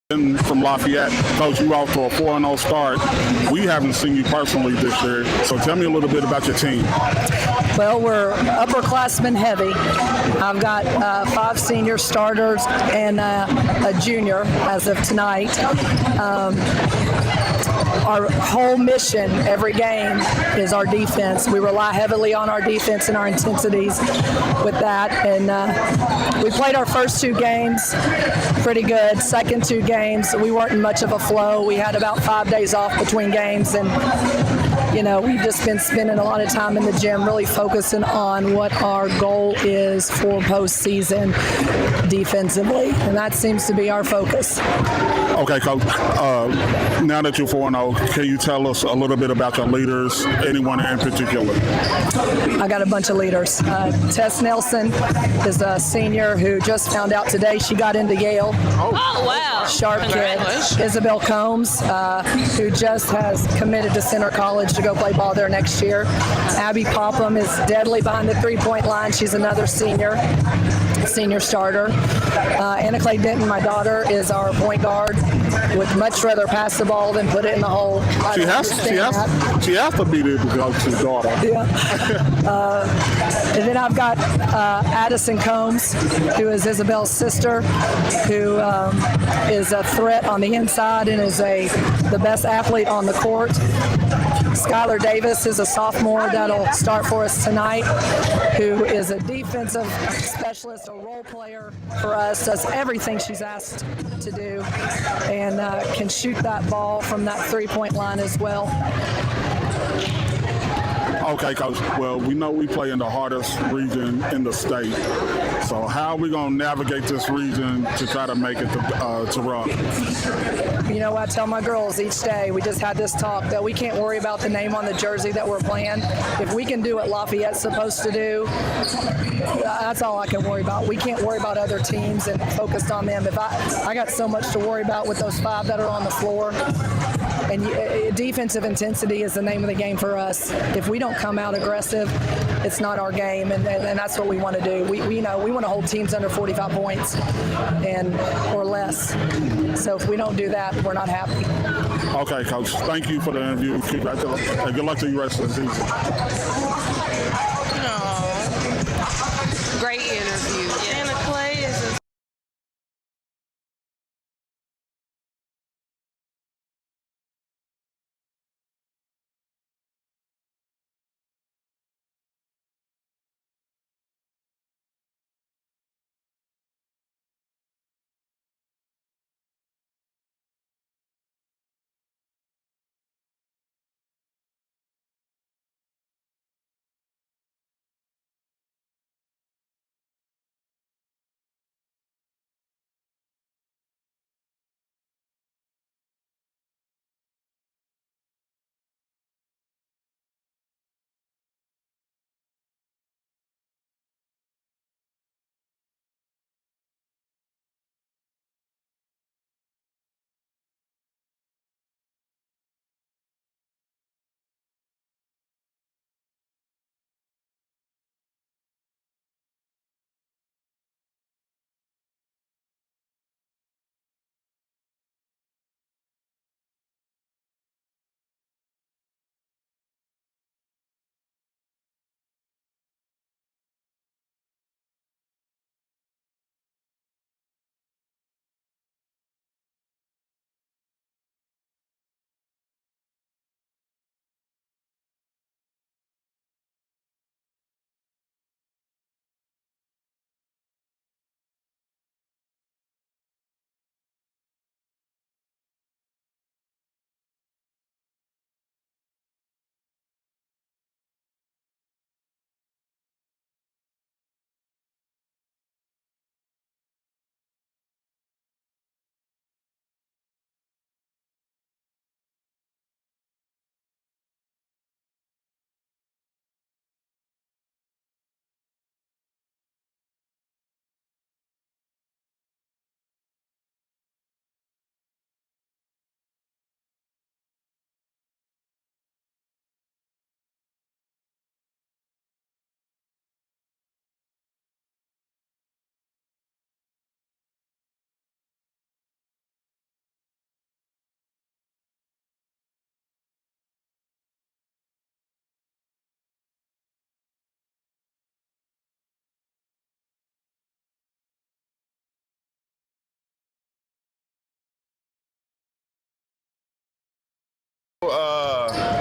from Lafayette. Coach, you out to a 4-0 start. We haven't seen you personally this year, so tell me a little bit about your team. Well, we're upperclassmen heavy. I've got 5 senior starters and a junior as of tonight. Our whole mission every game is our defense. We rely heavily on our defense and our intensities with that. And we played our first 2 games pretty good. Second 2 games, we weren't in much of a flow. We had about 5 days off between games, and we've just been spending a lot of time in the gym really focusing on what our goal is for postseason defensively, and that seems to be our focus. Okay, Coach. Now that you're 4-0, can you tell us a little bit about your leaders, anyone in particular? I got a bunch of leaders. Tess Nelson is a senior who just found out today she got into Yale. Oh, wow. Sharp kid. Isabel Combs, who just has committed to Center College to go play ball there next year. Abby Popham is deadly behind the 3-point line. She's another senior starter. Anna Clay Denton, my daughter, is our point guard. Would much rather pass the ball than put it in the hole. She has to be there because she's daughter. Yeah. And then I've got Addison Combs, who is Isabel's sister, who is a threat on the inside and is the best athlete on the court. Skylar Davis is a sophomore that'll start for us tonight, who is a defensive specialist, a role player for us, does everything she's asked to do, and can shoot that ball from that 3-point line as well. Okay, Coach. Well, we know we play in the hardest region in the state. So how are we going to navigate this region to try to make it to Rock? I tell my girls each day, we just had this talk, that we can't worry about the name on the jersey that we're playing. If we can do what Lafayette's supposed to do, that's all I can worry about. We can't worry about other teams and focused on them. If I got so much to worry about with those 5 that are on the floor. And defensive intensity is the name of the game for us. If we don't come out aggressive, it's not our game, and that's what we want to do. We want to hold teams under 45 points or less. So if we don't do that, we're not happy. Okay, Coach. Thank you for the interview. Good luck to you rest of the season. Great interview. Anna Clay is a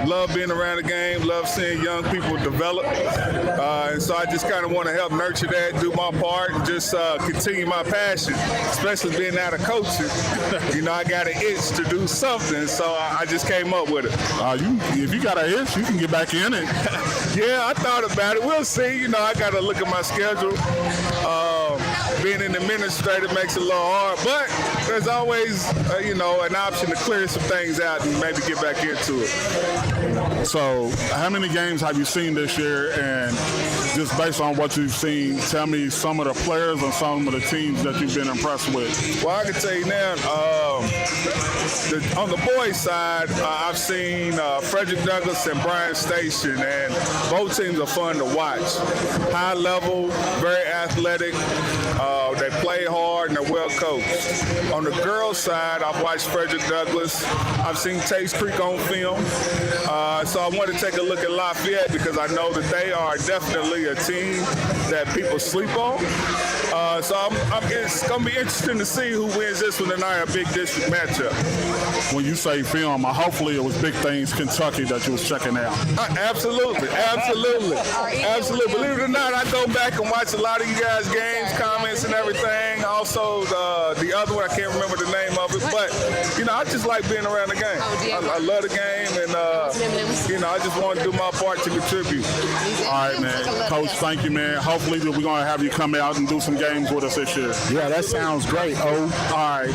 love being around the game, love seeing young people develop. And so I just kind of want to help nurture that, do my part, and just continue my passion, especially being out of coaching. I got an itch to do something, so I just came up with it. If you got an itch, you can get back in it. Yeah, I thought about it. We'll see. I got to look at my schedule. Being an administrator makes it a little hard, but there's always, an option to clear some things out and maybe get back into it. So, how many games have you seen this year? And just based on what you've seen, tell me some of the players and some of the teams that you've been impressed with. Well, I can tell you now, on the boys' side, I've seen Frederick Douglass and Bryan Station, and both teams are fun to watch. High level, very athletic. They play hard and they're well coached. On the girls' side, I've watched Frederick Douglass. I've seen Tates Creek on film. So I want to take a look at Lafayette because I know that they are definitely a team that people sleep on. So it's going to be interesting to see who wins this one tonight, a big district matchup. When you say film, hopefully it was Big Things Kentucky that you was checking out. Absolutely. Believe it or not, I go back and watch a lot of you guys' games, comments, and everything. Also, the other one, I can't remember the name of it, but I just like being around the game. I love the game, and I just want to do my part to contribute. All right, man. Coach, thank you, man. Hopefully we're going to have you come out and do some games with us this year. Yeah, that sounds great. All right.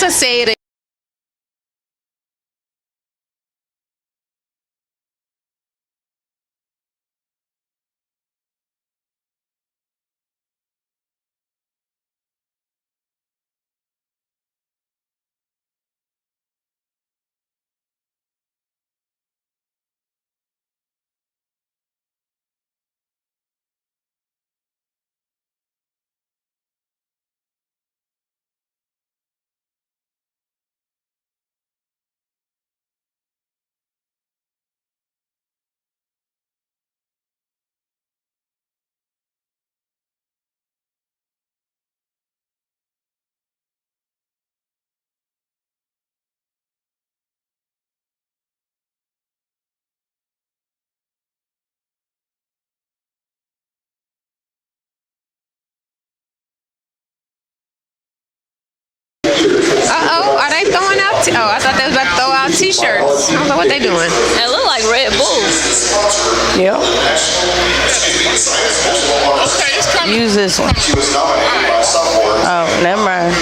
want to say it. Are they throwing out? Oh, I thought they was about to throw out T-shirts. I don't know what they doing. It look like Red Bull. Yep. Use this one. Oh, never mind. I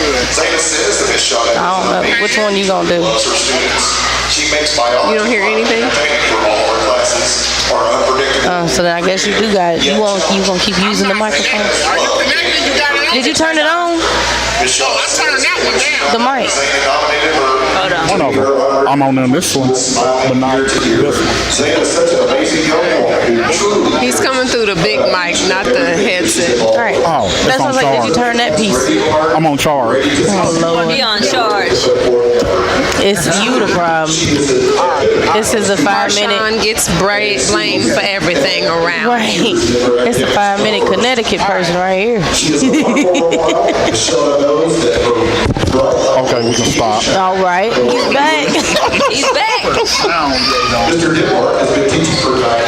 don't know. Which one you gonna do? You don't hear anything? So then I guess you do got it. You gonna keep using the microphone? Did you turn it on? I turned that one down. The mic. Hold on. One of them. I'm on this one, but not this one. He's coming through the big mic, not the headset. All right. Oh, That's on what I was like. Did you charge. turn that piece? I'm on charge. Oh Lord. He on charge. It's you the problem. This is a 5-minute. Sean gets blamed for everything around. Right. It's a 5-minute Connecticut person right here. Okay, we can stop. All right. He's back. He's back.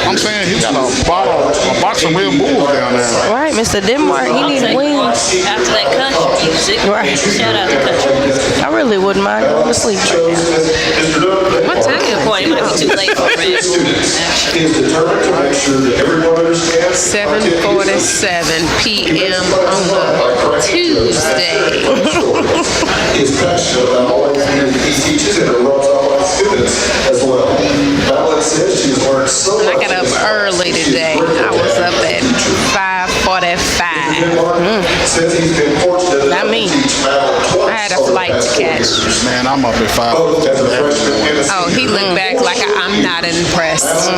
I'm saying he got a box of Red Bulls down there. Right, Mr. Denmark. He needs wings. After that country music. Right. Shout out to country music. I really wouldn't mind going to sleep right now. What time? Good point. It might be too late for Red Bull. Actually. 7:47 p.m. on the Tuesday. Is passionate about all the communities he teaches and rubs off on students as well. Madeline says she's learned so much. I got up early today. I was up at 5:45. Says he's been fortunate Not me. I had a flight to catch. Man, I'm up at 5. as a freshman. Oh, he looked back like I'm not impressed.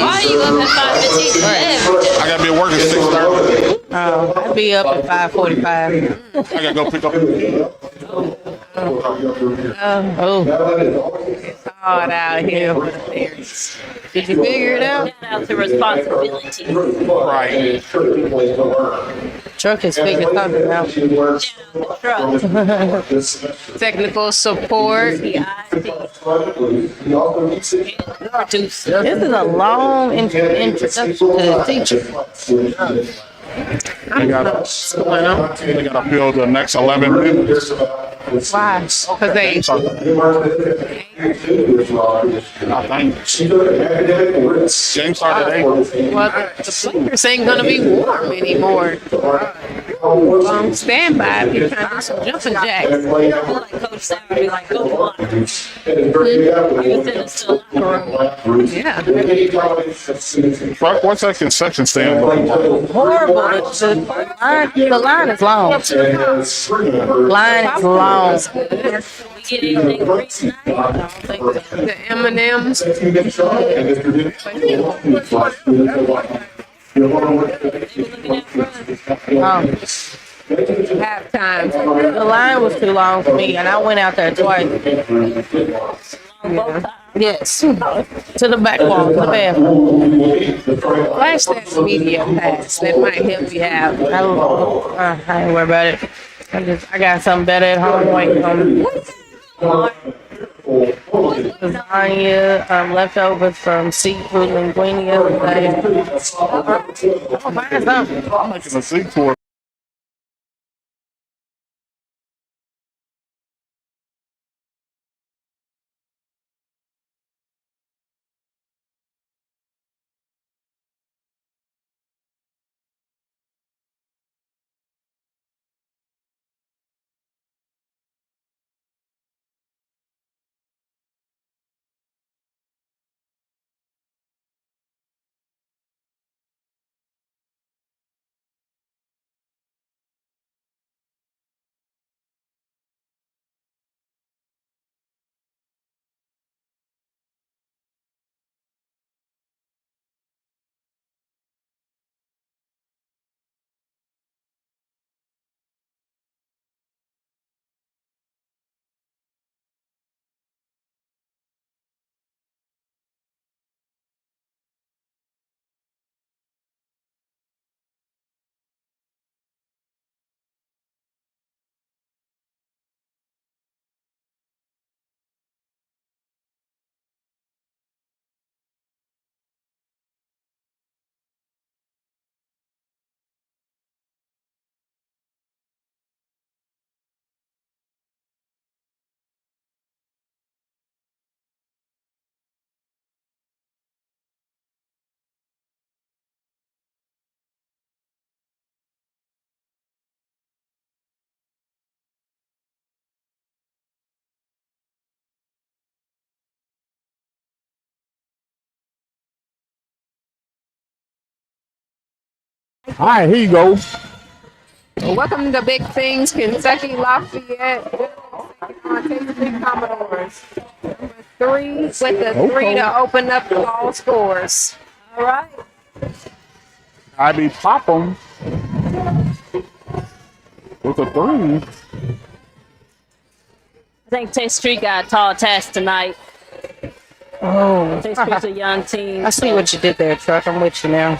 Why are you up at 5:15? I gotta be at work at 6:30. I'd be up at 5:45. I gotta go pick up the kid. Oh, Hard out here with the parents. Did you figure it out? Shout out to responsibility. Right. truck is figured something out. Technical support. This is a long introduction to the teacher. They gotta fill the next 11 minutes. Why? Because they I think James started 8. well, the players ain't gonna be warm anymore. On standby if you're trying to do some jumping jacks. I feel like Coach Sam would be like, go on. You can send us to the locker room. Yeah. Frank, what's that concession stand looking like? Horrible. The line is long. Line is long. We get anything free tonight? The M&M's. Halftime. The line was too long for me, and I went out there twice. Yes. To the back wall, to the bathroom. Flash that media pass. That might help you out. I ain't worried about it. I got something better at home waiting on me. Lasagna, leftovers from seafood linguine yesterday. I'm gonna find something. I'm making a sequel. All right, here you go. Welcome to Big Things, Kentucky, Lafayette. Tates Big Commodores. Number 3 with the 3 to open up the all scores. All right. I be popping with a 3. I think Taste Street got a tall task tonight. Oh, Taste Street's a young team. I see what you did there, Truck. I'm with you now.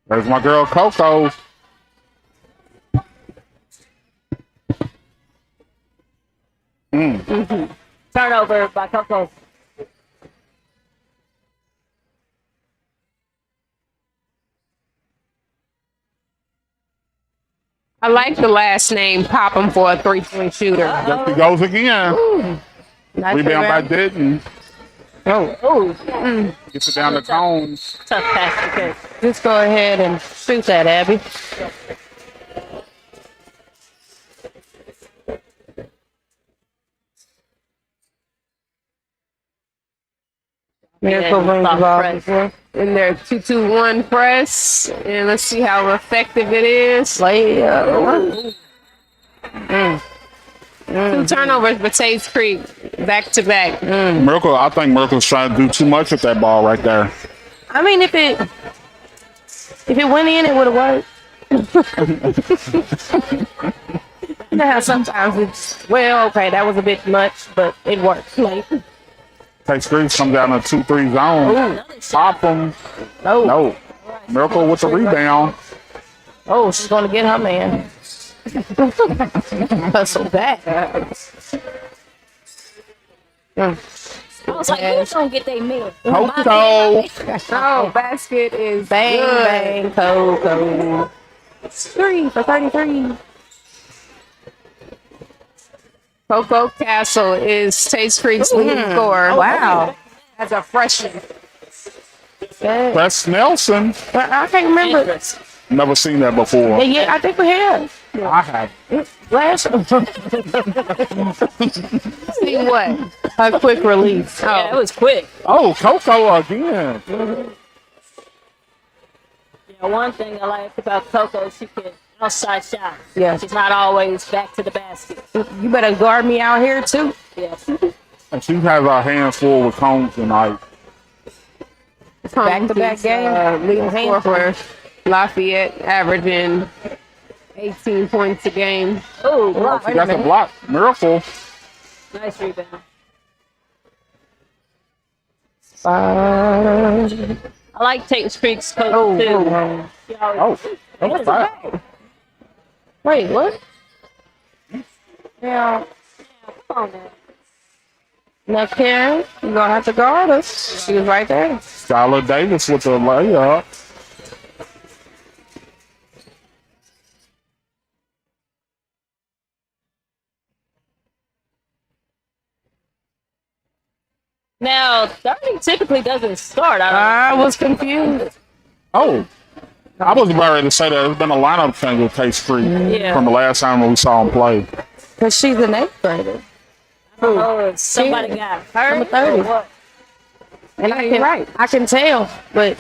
There's my girl Coco. Turnover by Coco. I like the last name, pop him for a 3-point shooter. There she goes again. Nice Rebound by rebound. Denton. Oh, Gets it down the cones. tough pass. Okay. Just go ahead and shoot that, Abby. Miracle brings the ball before. In their 2-2-1 press. And let's see how effective it is. Lay up. 2 turnovers for Tates Creek back to back. Miracle, I think Miracle's trying to do too much with that ball right there. I mean, if it went in, it would have worked. You know how sometimes it's, well, okay, that was a bit much, but it worked. Like, Takes Greaves comes down a 2-3 zone. Pop them. no. No. Miracle with the rebound. Oh, she's going to get her man. Hustle back. I was like, who's gonna get their man? Coco. Oh, basket is Bang, good. bang, Coco. 3 for 33. Coco Castle is Tates Creek's leading scorer. Wow. As a freshman. Good. That's Nelson. But I can't remember. Never seen that before. Yeah, I think we have. I have. Last See what? a quick release. Yeah, it was quick. Oh, Coco again. Yeah, one thing I like about Coco, she can outside shot. Yeah. She's not always back to the basket. You better guard me out here too. Yes. And she has her hands full with cones tonight. Back-to-back game. Leading scorer for Lafayette, averaging 18 points a game. Oh, block. She got the block. Miracle. Nice rebound. I like Tates Creek's coach too. She always, Oh, that's fine. Wait, what? Yeah. come on now. Now, Karen, you're gonna have to guard us. She was right there. Skylar Davis with the layup. Now, 30 typically doesn't start. I was confused. Oh, I was about ready to say that there's been a lineup change with Tates Creek Yeah. from the last time when we saw him play. Because she's an 8th grader. I don't know if somebody got hurt. Number 30. or what. And I can tell, but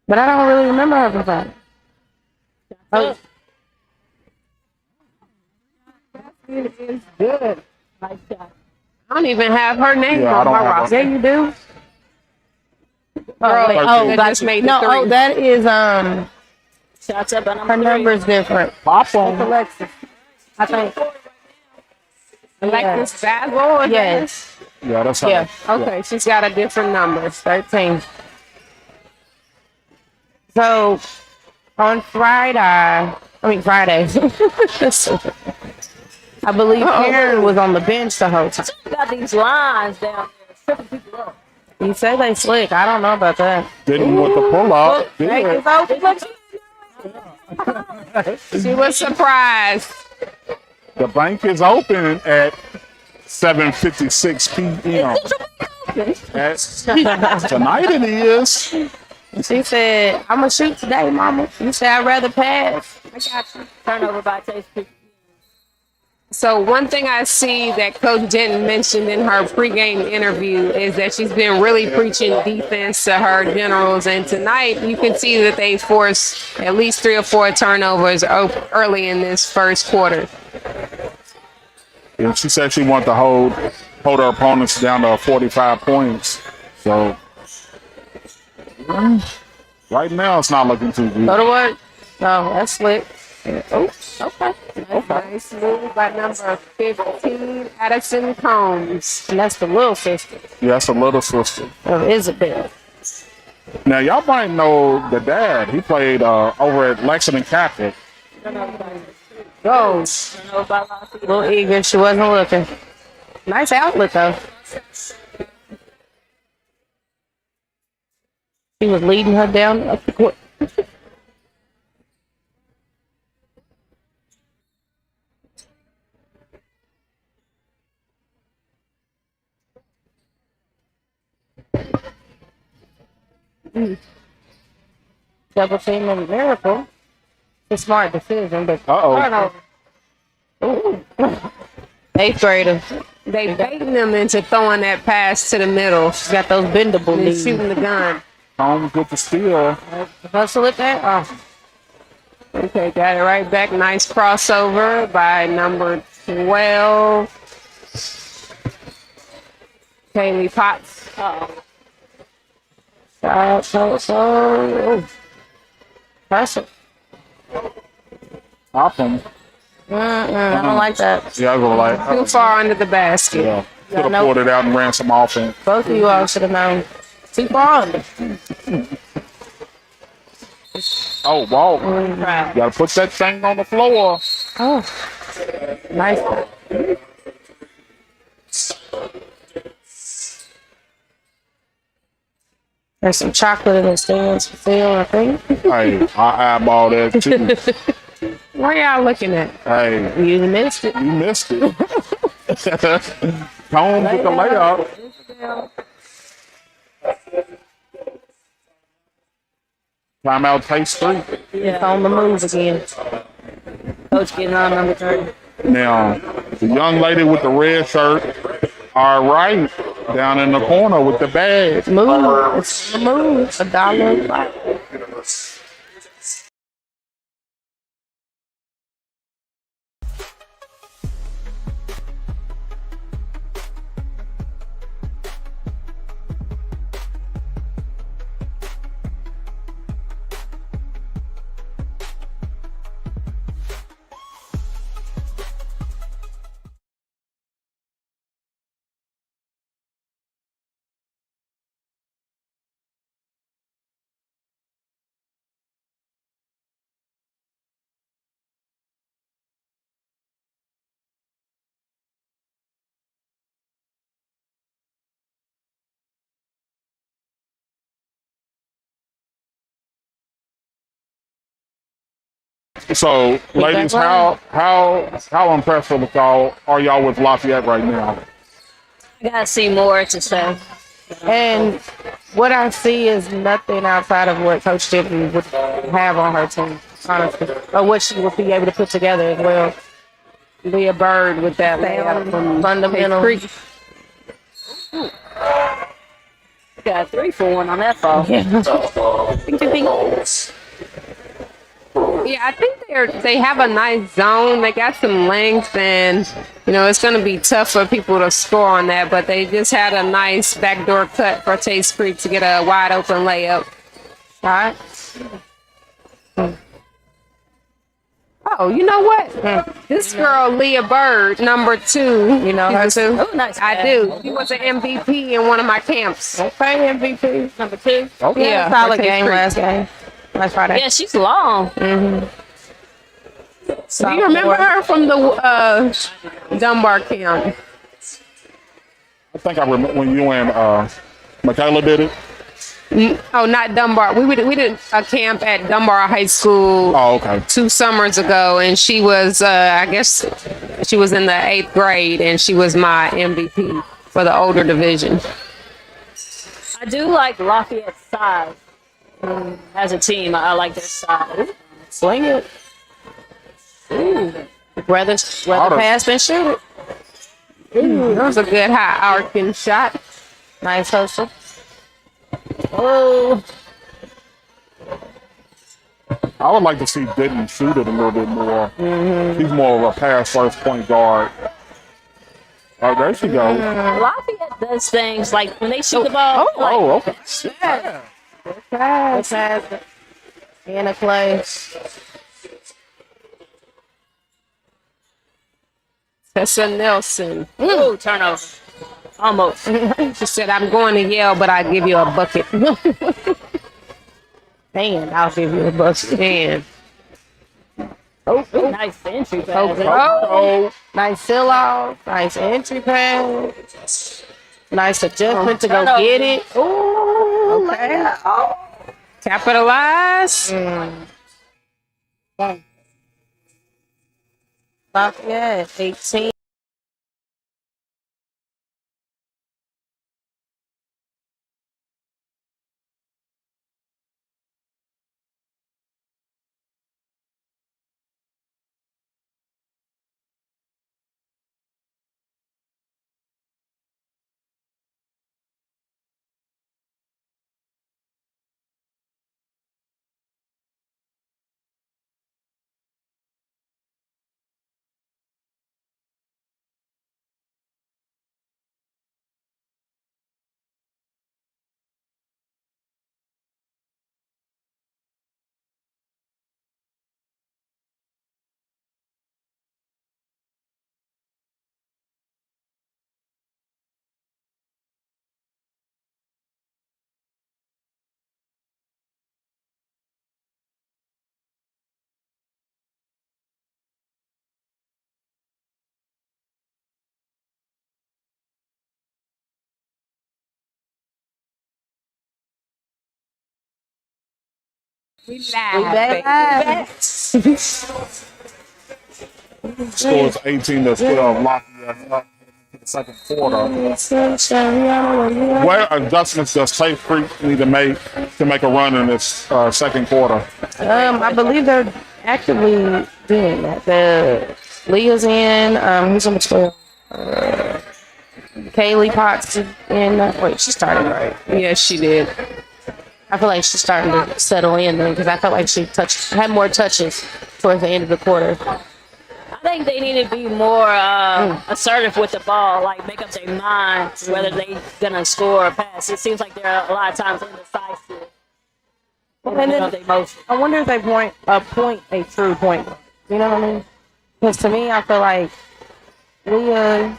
I don't really remember her from that. Oh, It's good. Nice shot. I don't even have her name Yeah, I on don't my have her. roster. yeah, you do. Girl, wait, that that just made the no, three. oh, that is Shots up on her number's different. Pop him. Alexis, I think. Alexis Basil? Yes. Yeah, that's how. Yeah. Okay, she's got a different number. 13. So on Friday, I believe Karen was on the bench the whole time. You got these lines down there, tripping people up. You say they slick. I don't know about that. Didn't with the pull up. Hey, it's open, but She was surprised. The bank is open at 7:56 p.m. Tonight it is. she said, "I'm gonna shoot today, Mama." You said I'd rather pass. I got you. Turnover by Tates Creek. So one thing I see that Coach Denton mentioned in her pregame interview is that she's been really preaching defense to her generals. And tonight you can see that they forced at least 3 or 4 turnovers early in this first quarter. Yeah, she said she wanted to hold her opponents down to 45 points. So right now it's not looking too good. Go to work. Oh, that's slick. Oh, okay. Nice move by number 15, Addison Combs. And that's the little sister Yeah, that's a little sister. of Isabel. Now y'all might know the dad. He played over at Lexington Catholic. Go. A little eager. She wasn't looking. Nice outlet, though. She was leading her down up the court. Double team of a miracle. It's a smart decision, but Uh-oh. Ooh. 8th grader. They baiting them into throwing that pass to the middle. She's got those bendable And knees. shooting the gun. Combs with the steal. Hustle it there. Oh, Okay, got it right back. Nice crossover by number 12. Kaylee Potts. so. Pressure. Pop him. I don't like that. Yeah, I go like. Too far under the basket. Yeah. Could have know- pulled it out and ran some offense. Both of you all should have known. Too far under. Oh, wow. You gotta put that thing on the floor. Oh, nice. There's some chocolate in the stands for sale, I think. Hey, I eyeball that too. Where y'all looking at? Hey, You missed it. you missed it. Combs with the layup. Timeout Tates 3. It's on the move again. Coach getting on number 30. Now, the young lady with the red shirt, all right, down in the corner with the bag. Move. It's the move. $1 a lot. So, ladies, how impressed with y'all are y'all with Lafayette right now? I gotta see more to say. And what I see is nothing outside of what Coach Tiffany would have on her team, honestly, or what she would be able to put together as well. Leah Bird with that layup from Fundamental. Creek. Got 3 for 1 on that ball. Yeah, I think they have a nice zone. They got some length, and it's going to be tough for people to score on that. But they just had a nice backdoor cut for Tates Creek to get a wide open layup. All right. Oh, you know what? This girl, Leah Bird, number 2. You know her too? Oh, nice. I do. She was an MVP in one of my camps. Okay, MVP. Number 2. Okay. Yeah, solid for Tates game Creek. last game. Last Friday. Yeah, she's long. Do you remember her from the Dunbar camp? I think I remember when you and Michaela did it. Oh, not Dunbar. We did a camp at Dunbar High School. Oh, okay. 2 summers ago, and she was, I guess, she was in the 8th grade, and she was my MVP for the older division. I do like Lafayette's size. As a team, I like their size. Swing it. Ooh, Rather pass than shoot it. That was a good high arcing shot. Nice hustle. Oh, I would like to see Denton shoot it a little bit more. He's more of a pass first point guard. Oh, there she goes. Lafayette does things like when they shoot the ball. Oh, okay. yeah. Good pass. In a play. Tessa Nelson. Ooh, turnover. Almost. She said, I'm going to yell, but I'll give you a bucket. Man, I'll give you a bucket. Man. Nice entry pass. Oh, nice seal off. Nice entry pass. Nice adjustment to go get it. Ooh, Okay. Capitalize. Lafayette, 18. We We live. back. Scores 18-12. Lafayette up in the second quarter. What adjustments does Tates need to make a run in this second quarter? I believe they're actively doing that. The Leah's in. Who's on the 12? Kaylee Potts is in. Wait, she started right. Yes, she did. I feel like she's starting to settle in then because I felt like she had more touches towards the end of the quarter. I think they need to be more assertive with the ball, like make up their mind whether they gonna score or pass. It seems like they're a lot of times indecisive. And then I wonder if they point a true point. You know what I mean? Because to me, I feel like Leah,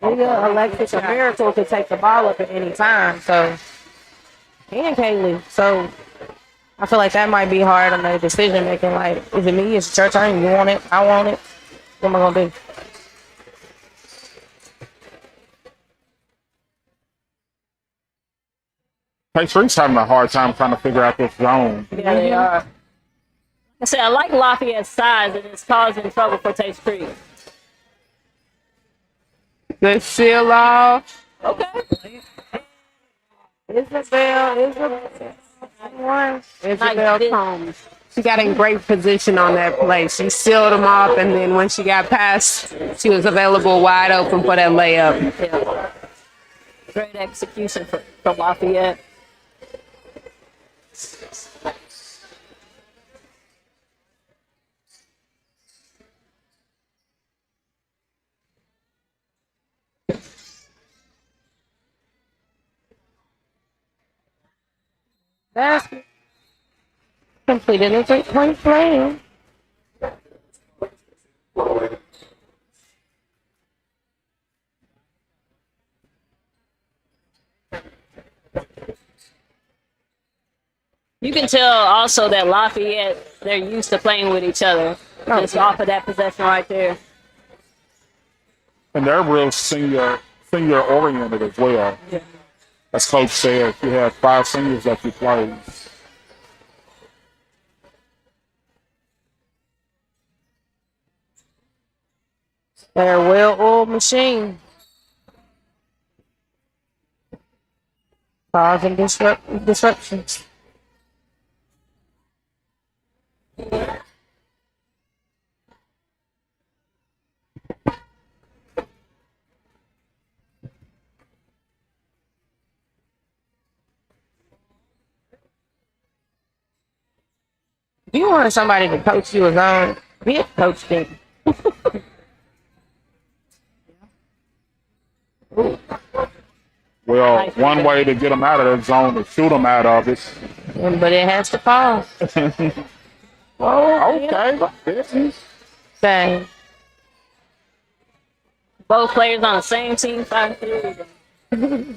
Alexis, or Miracle could take the ball up at any time. So, and Kaylee. So, I feel like that might be hard on the decision making. Like, is it me? Is it your turn? You want it? I want it. What am I gonna do? Tates having a hard time trying to figure out this zone. Yeah, they are. I said I like Lafayette's size, and it's causing trouble for Tates Creek. Good seal off. Okay. Isabel Combs. She got in great position on that play. She sealed them off, and then when she got past, she was available wide open for that layup. Yeah. Great execution from Lafayette. That's completed a 3-point play. You can tell also that Lafayette, they're used to playing with each other. Just off of that possession right there. And they're real senior oriented as well. Yeah. As Coach said, you had 5 seniors that you played. They're a well-oiled machine. Causing disruptions. If you wanted somebody to coach you a zone, be a coach thing. Well, one way to get them out of that zone is shoot them out of it. But it has to fall. Oh, okay. Dang. Both players on the same team, 5-3.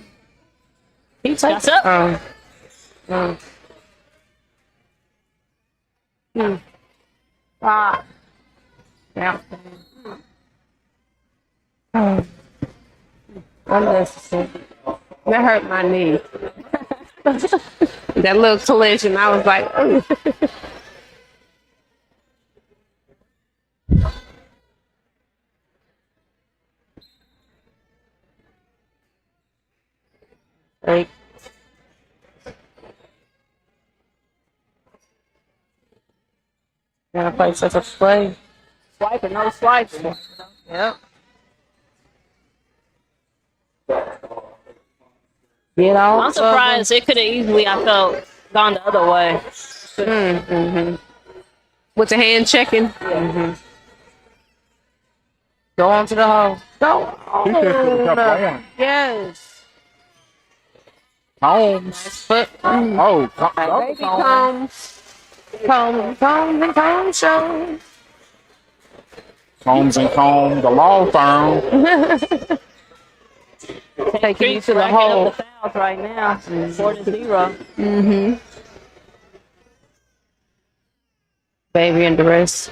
He takes That's up. Yeah. Unnecessary. That hurt my knee. That little collision, I was like, ooh. Like, gotta play such a play. Swipe or no swipe. Yep. Get all I'm surprised it could have easily, I felt, gone the other way. With the hand checking. Go on to the hole. Go. He just kept going. Yes. Combs. Foot. Oh, Baby combs. Combs and comb show. Combs and Comb, the law firm. Taking you to the Racking hole. up the fouls right now. 4-0. Baby and the rest.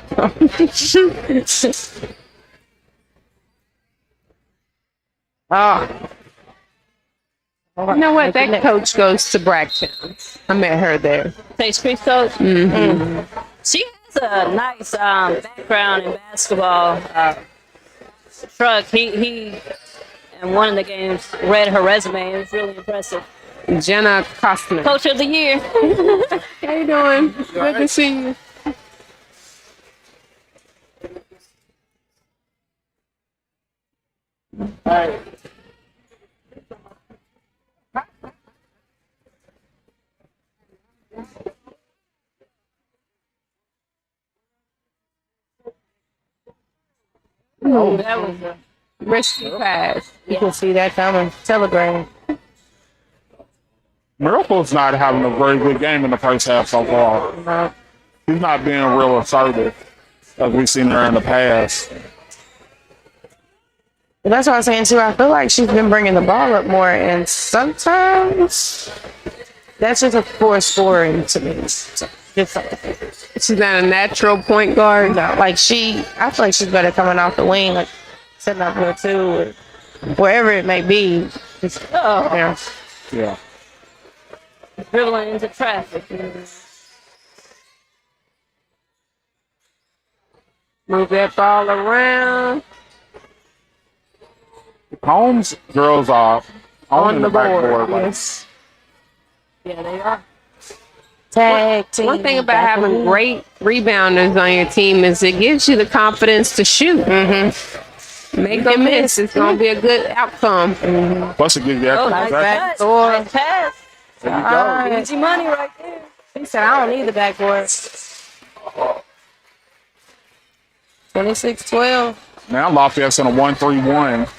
Oh. You know what? That coach goes to Bracktown. I met her there. Tates Creek coach. She has a nice background in basketball. Truck. He in one of the games read her resume. It was really impressive. Jenna Costner. Coach of the year. How you doing? Good to see you. Oh, that was a Risky pass. You can see that coming. Telegram. Miracle's not having a very good game in the first half so far. No. He's not being real assertive as we've seen her in the past. But that's what I was saying too. I feel like she's been bringing the ball up more, and sometimes that's just a poor scoring to me. So, She's not a natural point guard. no, like I feel like she's better coming off the wing, like setting up here too, or wherever it may be. Just, yeah. Yeah. dribbling into traffic. Move that ball around. Combs girls are on the backboard. Yes. Yeah, they are. Tag team. One thing about having great rebounders on your team is it gives you the confidence to shoot. Make a miss. It's going to be a good outcome. Plus, it gives you Oh, extra nice back. pass. Nice pass. There you go. Easy money right there. He said, I don't need the backboard. 26-12. Now Lafayette's in a 1-3-1.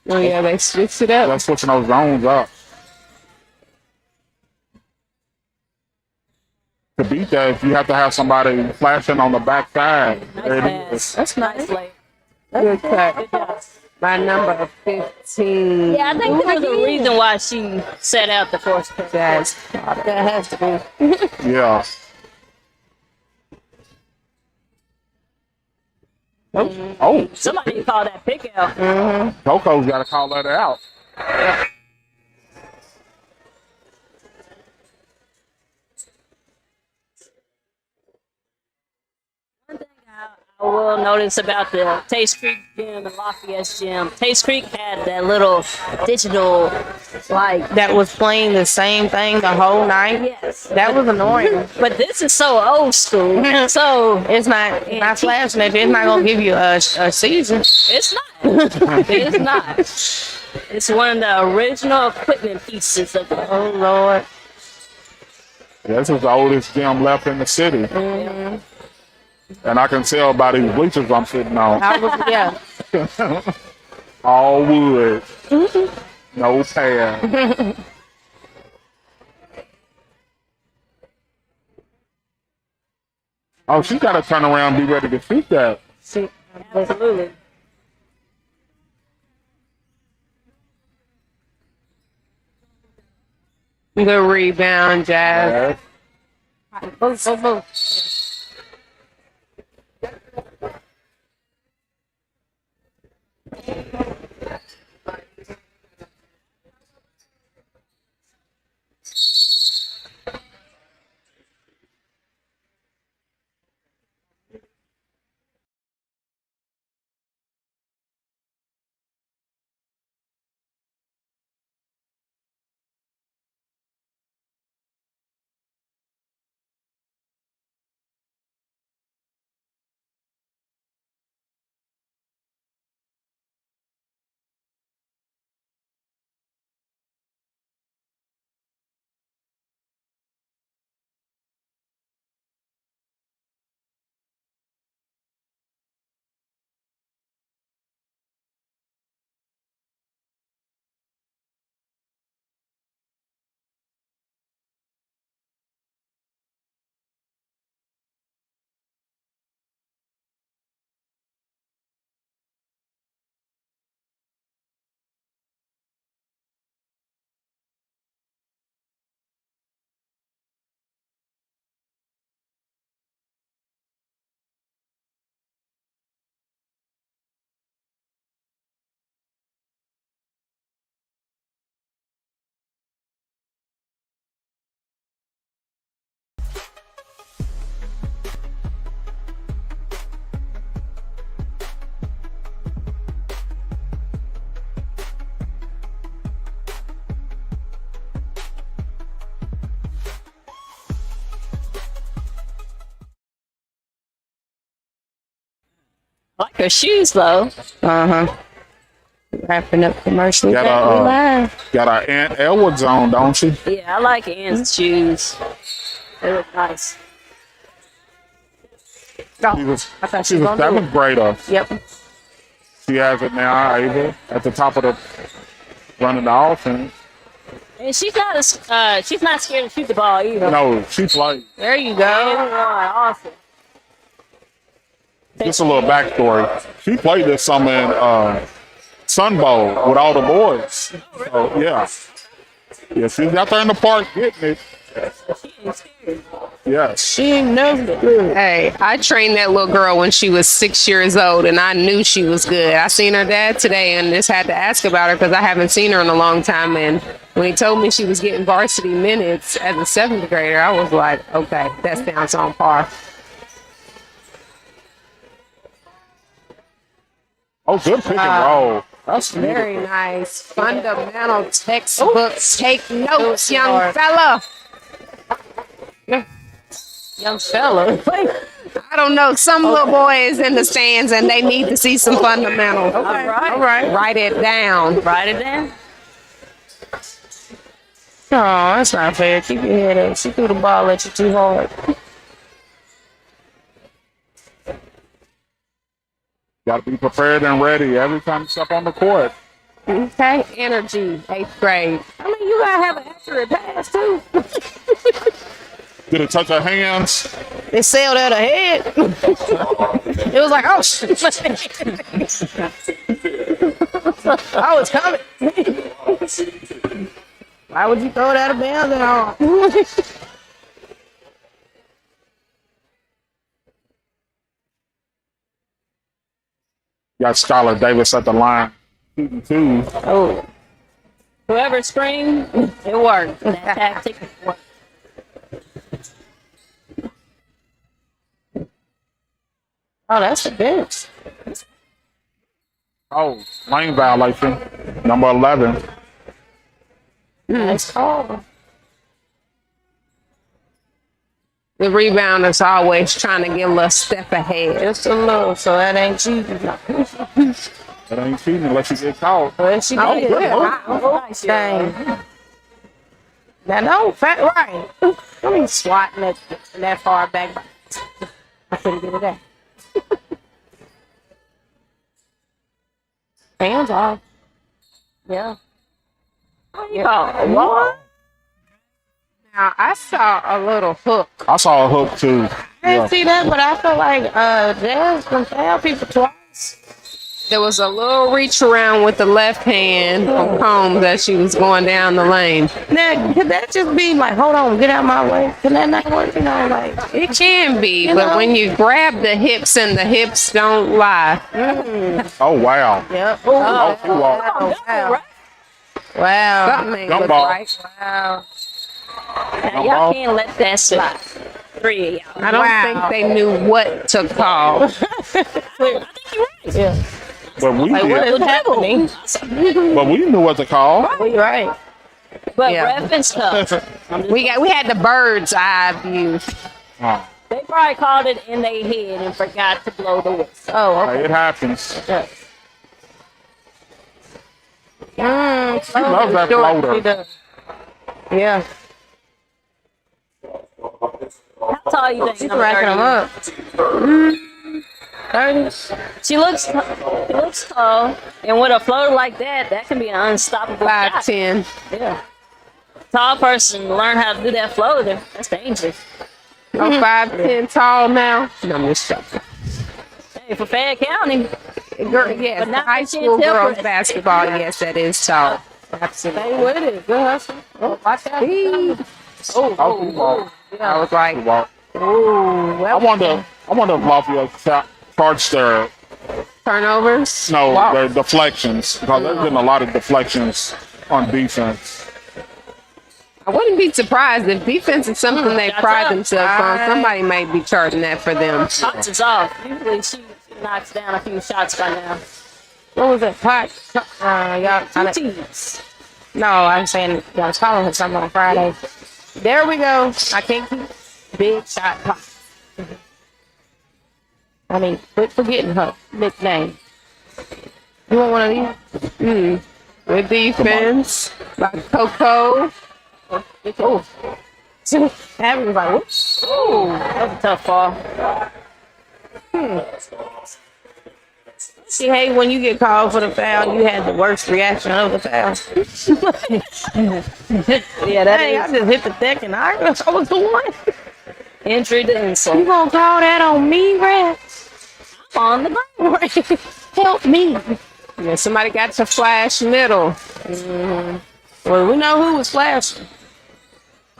Oh, yeah, they switched it up. That's switching those zones up. To beat that, you have to have somebody flashing on the backside. There it Nice is. pass. That's nice late. Good cut. Good job. By number 15. Yeah, I think there's a reason why she set out the force pick. That's That has to be. Yeah. Oh, Somebody call that pick out. Coco's got to call that out. One thing I will notice about the Tates Creek gym and Lafayette's gym, Tates Creek had that little digital, like, That was playing the same thing the whole night. yes. That was annoying. But this is so old school. So It's not flashing at you. It's not gonna give you a season. it's not. It's not. It's one of the original equipment pieces of the Oh Lord. This is the oldest gym left in the city. Mm-hmm. And I can tell by these bleachers I'm sitting on. Yeah. All wood. No pad. Oh, she got to turn around and be ready to shoot that. Absolutely. Good rebound, Jazz. Boom. I like her shoes though. Wrapping up commercial. Got our Aunt Edwards on, don't she? Yeah, I like Ann's shoes. They look nice. She's a seventh grader. Yep. She has it now, Ava, at the top of the running the offense. And she's not scared to shoot the ball either. No, she played. There you go. Awesome. Just a little backstory. She played this summer in Sun Bowl with all the boys. So, yeah. Yeah, she's out there in the park getting it. Yes. She ain't nothing. Hey, I trained that little girl when she was 6 years old, and I knew she was good. I seen her dad today and just had to ask about her because I haven't seen her in a long time. And when he told me she was getting varsity minutes as a seventh grader, I was like, okay, that sounds on par. Oh, good pick and roll. That's Very nice. Fundamental textbook. Take notes, young fella. Young fella. I don't know. Some little boys in the stands and they need to see some fundamentals. All right. Write it down. Write it down. Oh, that's not fair. Keep your head up. She threw the ball at you too hard. got to be prepared and ready every time you step on the court. Okay, energy, 8th grade. I mean, you gotta have an accurate pass too. Did it touch her hands? It sailed at her head. It was like, oh, shit. Oh, it's coming. Why would you throw that out of bounds at all? Got Skylar Davis at the line. Too. Oh, whoever screamed, it worked. That tactic worked. Oh, that's the bench. Oh, lane violation. Number 11. Nice call. The rebounder is always trying to get a little step ahead. Just a little, so that ain't cheating. That ain't cheating unless you get caught. Well, she Oh, did. good. Dang. Now, no, right. I mean, swatting it that far back. I couldn't get it there. Hands off. Yeah. Oh, what? Now I saw a little hook. I saw a hook too. I didn't see that, but I feel like Jazz can foul people twice. There was a little reach around with the left hand on Combs as she was going down the lane. Now, could that just be like, hold on, get out my way? Can that not work? You know, like, It can be, You but know? when you grab the hips and the hips don't lie. Oh wow. yep. Oh, Wow. Right. Wow. Something ain't Jump look ball. right. Wow. Now, y'all can't let that slide. 3 of y'all. I don't think they knew what to call. I think you're right. Yeah. But we Like, what did. is happening? But we knew what to call. Well, you're right. But Yeah. ref and stuff. We had the bird's eye view. Oh, They probably called it in their head and forgot to blow the whistle. Oh, okay. hey, it happens. Yeah. She loves that Sure, floater. she does. Yeah. How tall you think? She's number racking them 30? up. 30. She looks tall, and with a floater like that, that can be an unstoppable shot. 5'10". Yeah. Tall person learn how to do that floater. That's dangerous. I'm 5'10" tall now. No, I'm just joking. Hey, for Fayette County, Girl, yes, But not high that she school girls interprets. basketball, yes, that is tall. Absolutely. Stay with it. Good hustle. Oh, watch out. I was like, Well, Oh, well. I wonder if Lafayette charged their turnovers. their deflections, because they're getting a lot of deflections on defense. I wouldn't be surprised if defense is something they Shots pride up. themselves on. Somebody may be charging that for them. shots is off. Usually she knocks down a few shots by now. What was it? Pot? Y'all. Two teams. No, I'm saying I was calling her something on Friday. There we go. I can't keep big shot pot. I mean, quit forgetting her nickname. You want one of these? Good defense by Coco. Oh. Abby was like, whoops. Ooh, that was a tough fall. She hate when you get called for the foul. You had the worst reaction of the foul. Yeah, that Dang, I is just hit the deck and I was the one. injury to You insult. gonna call that on me, Rex? On the ground. Help me. Yeah, somebody got to flash middle. Well, we know who was flashing.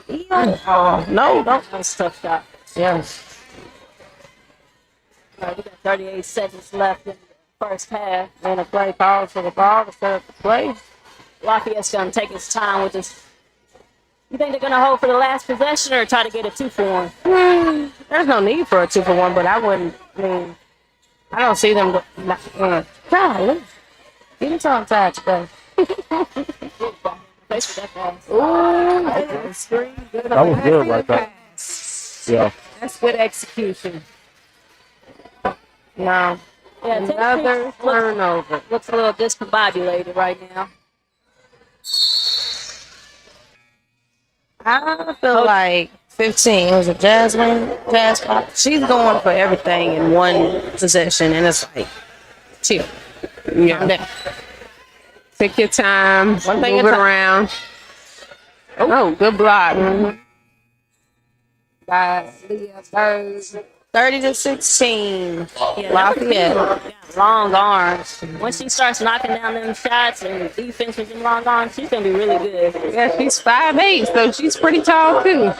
Oh, no, don't. That was a tough shot. Yeah. All right, we got 38 seconds left in the first half. And a play call for the ball to set up the play. Lafayette's going to take his time with this. You think they're going to hold for the last possession or try to get a 2-for-1? There's no need for a 2-for-1, but I wouldn't. I mean, I don't see them. God, get into outside today. Thanks for that pass. Ooh, that's three. Good. That was good right there. Yeah. That's good execution. No. Yeah, Another looks, turnover. looks a little discombobulated right now. I feel like 15. It was a Jazz pop. She's going for everything in one possession, and it's like, chill. Yeah. Take your time. One thing Move at it a time. around. Oh, good block. By Leah Burns, 30-16. Yeah, Lafayette. got long arms. Once she starts knocking down them shots and defense with them long arms, she's going to be really good. Yeah, she's 5'8", so she's pretty tall too.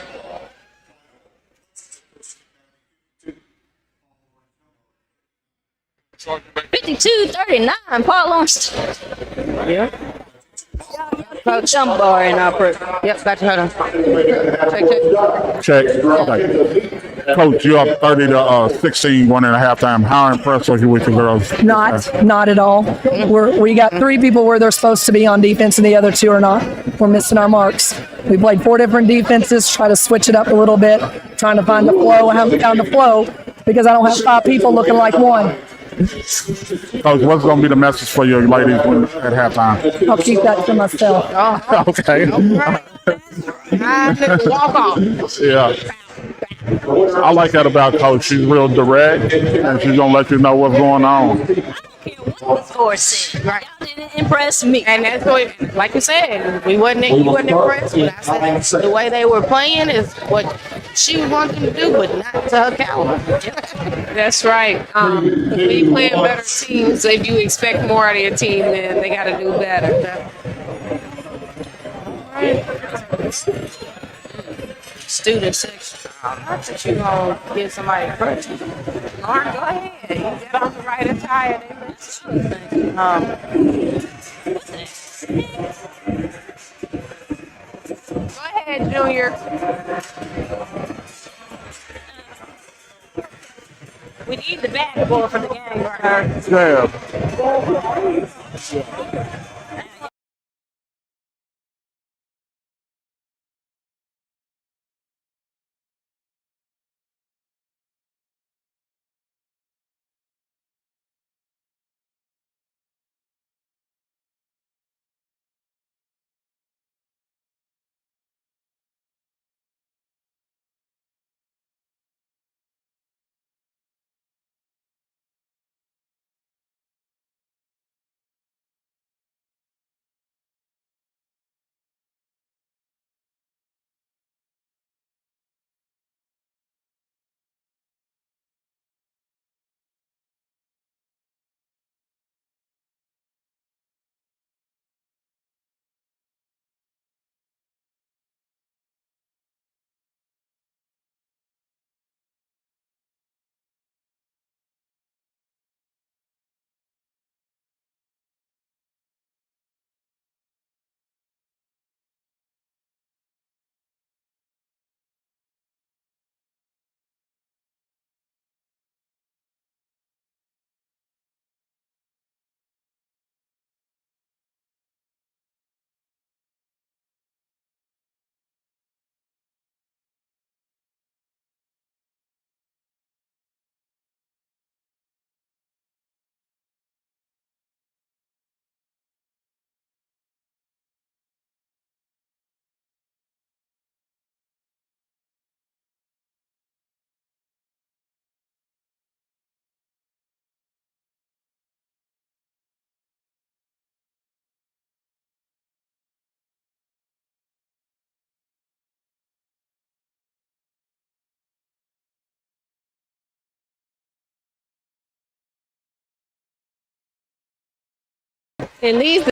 So 52-39, Paul Lawrence. Yeah. Coach Dunbar in our program. Yep, got you. Hold on. Check. Check. Coach, you're up 30-16 going into halftime. How impressed are you with the girls? Not at all. We got 3 people where they're supposed to be on defense, and the other 2 are not. We're missing our marks. We played 4 different defenses, try to switch it up a little bit, trying to find the flow. I haven't found the flow because I don't have 5 people looking like one. Coach, what's going to be the message for your ladies at halftime? I'll keep that to myself. Okay. Walk off. Yeah. I like that about Coach. She's real direct, and she's gonna let you know what's going on. I don't care what the score said. Right. Y'all didn't impress me. And that's what, like you said, you wasn't impressed. But I said the way they were playing is what she wanted them to do, but not to her caliber. That's right. If we playing better teams, if you expect more out of your team, then they got to do better. Student section. I think you gonna get somebody first. Lauren, go ahead. You got on the right attire. Go ahead, Junior. We need the backboard for the game, Burner. Yeah. And these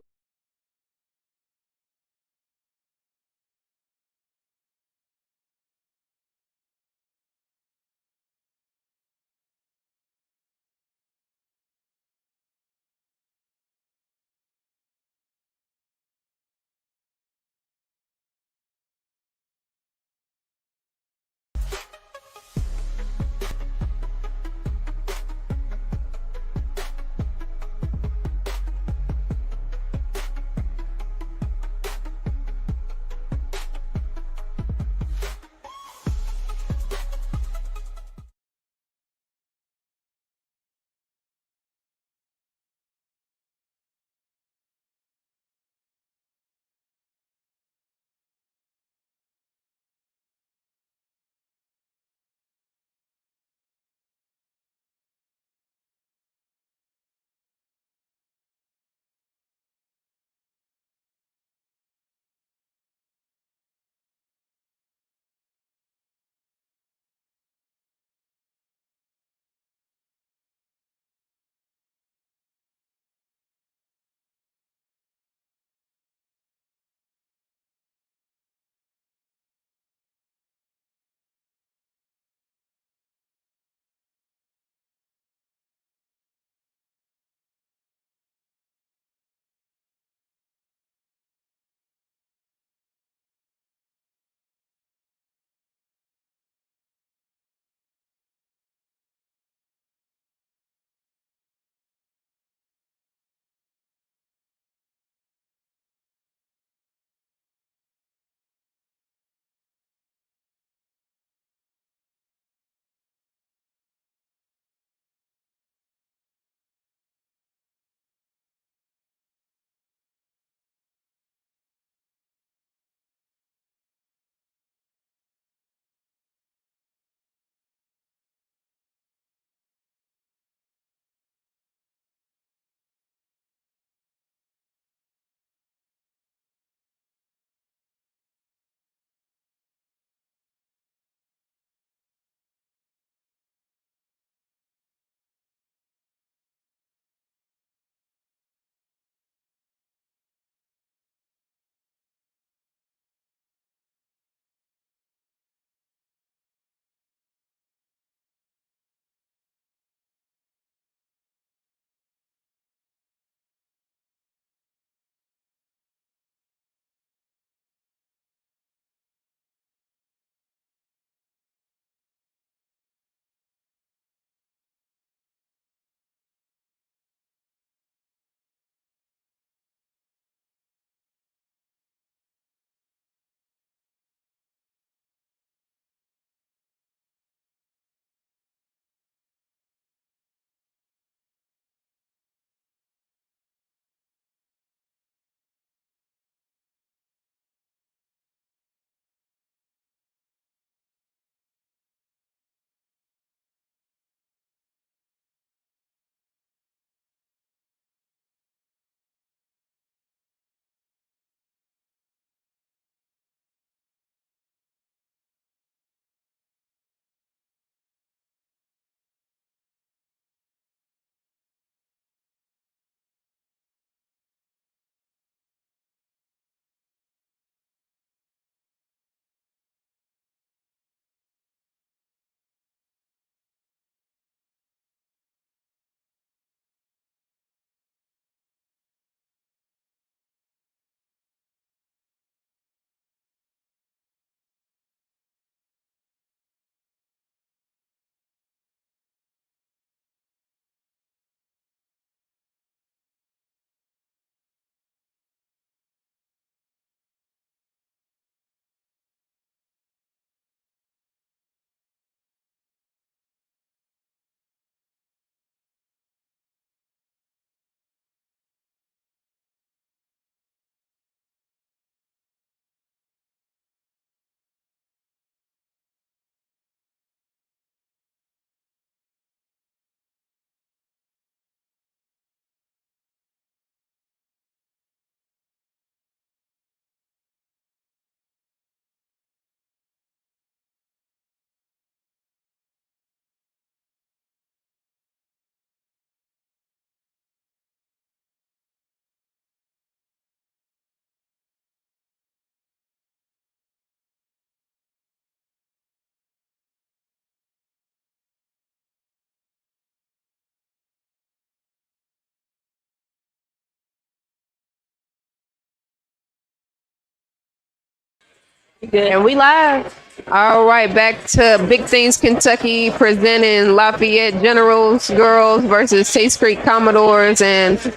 Good. And we live. All right, back to Big Things Kentucky presenting Lafayette Generals girls versus Tates Creek Commodores. And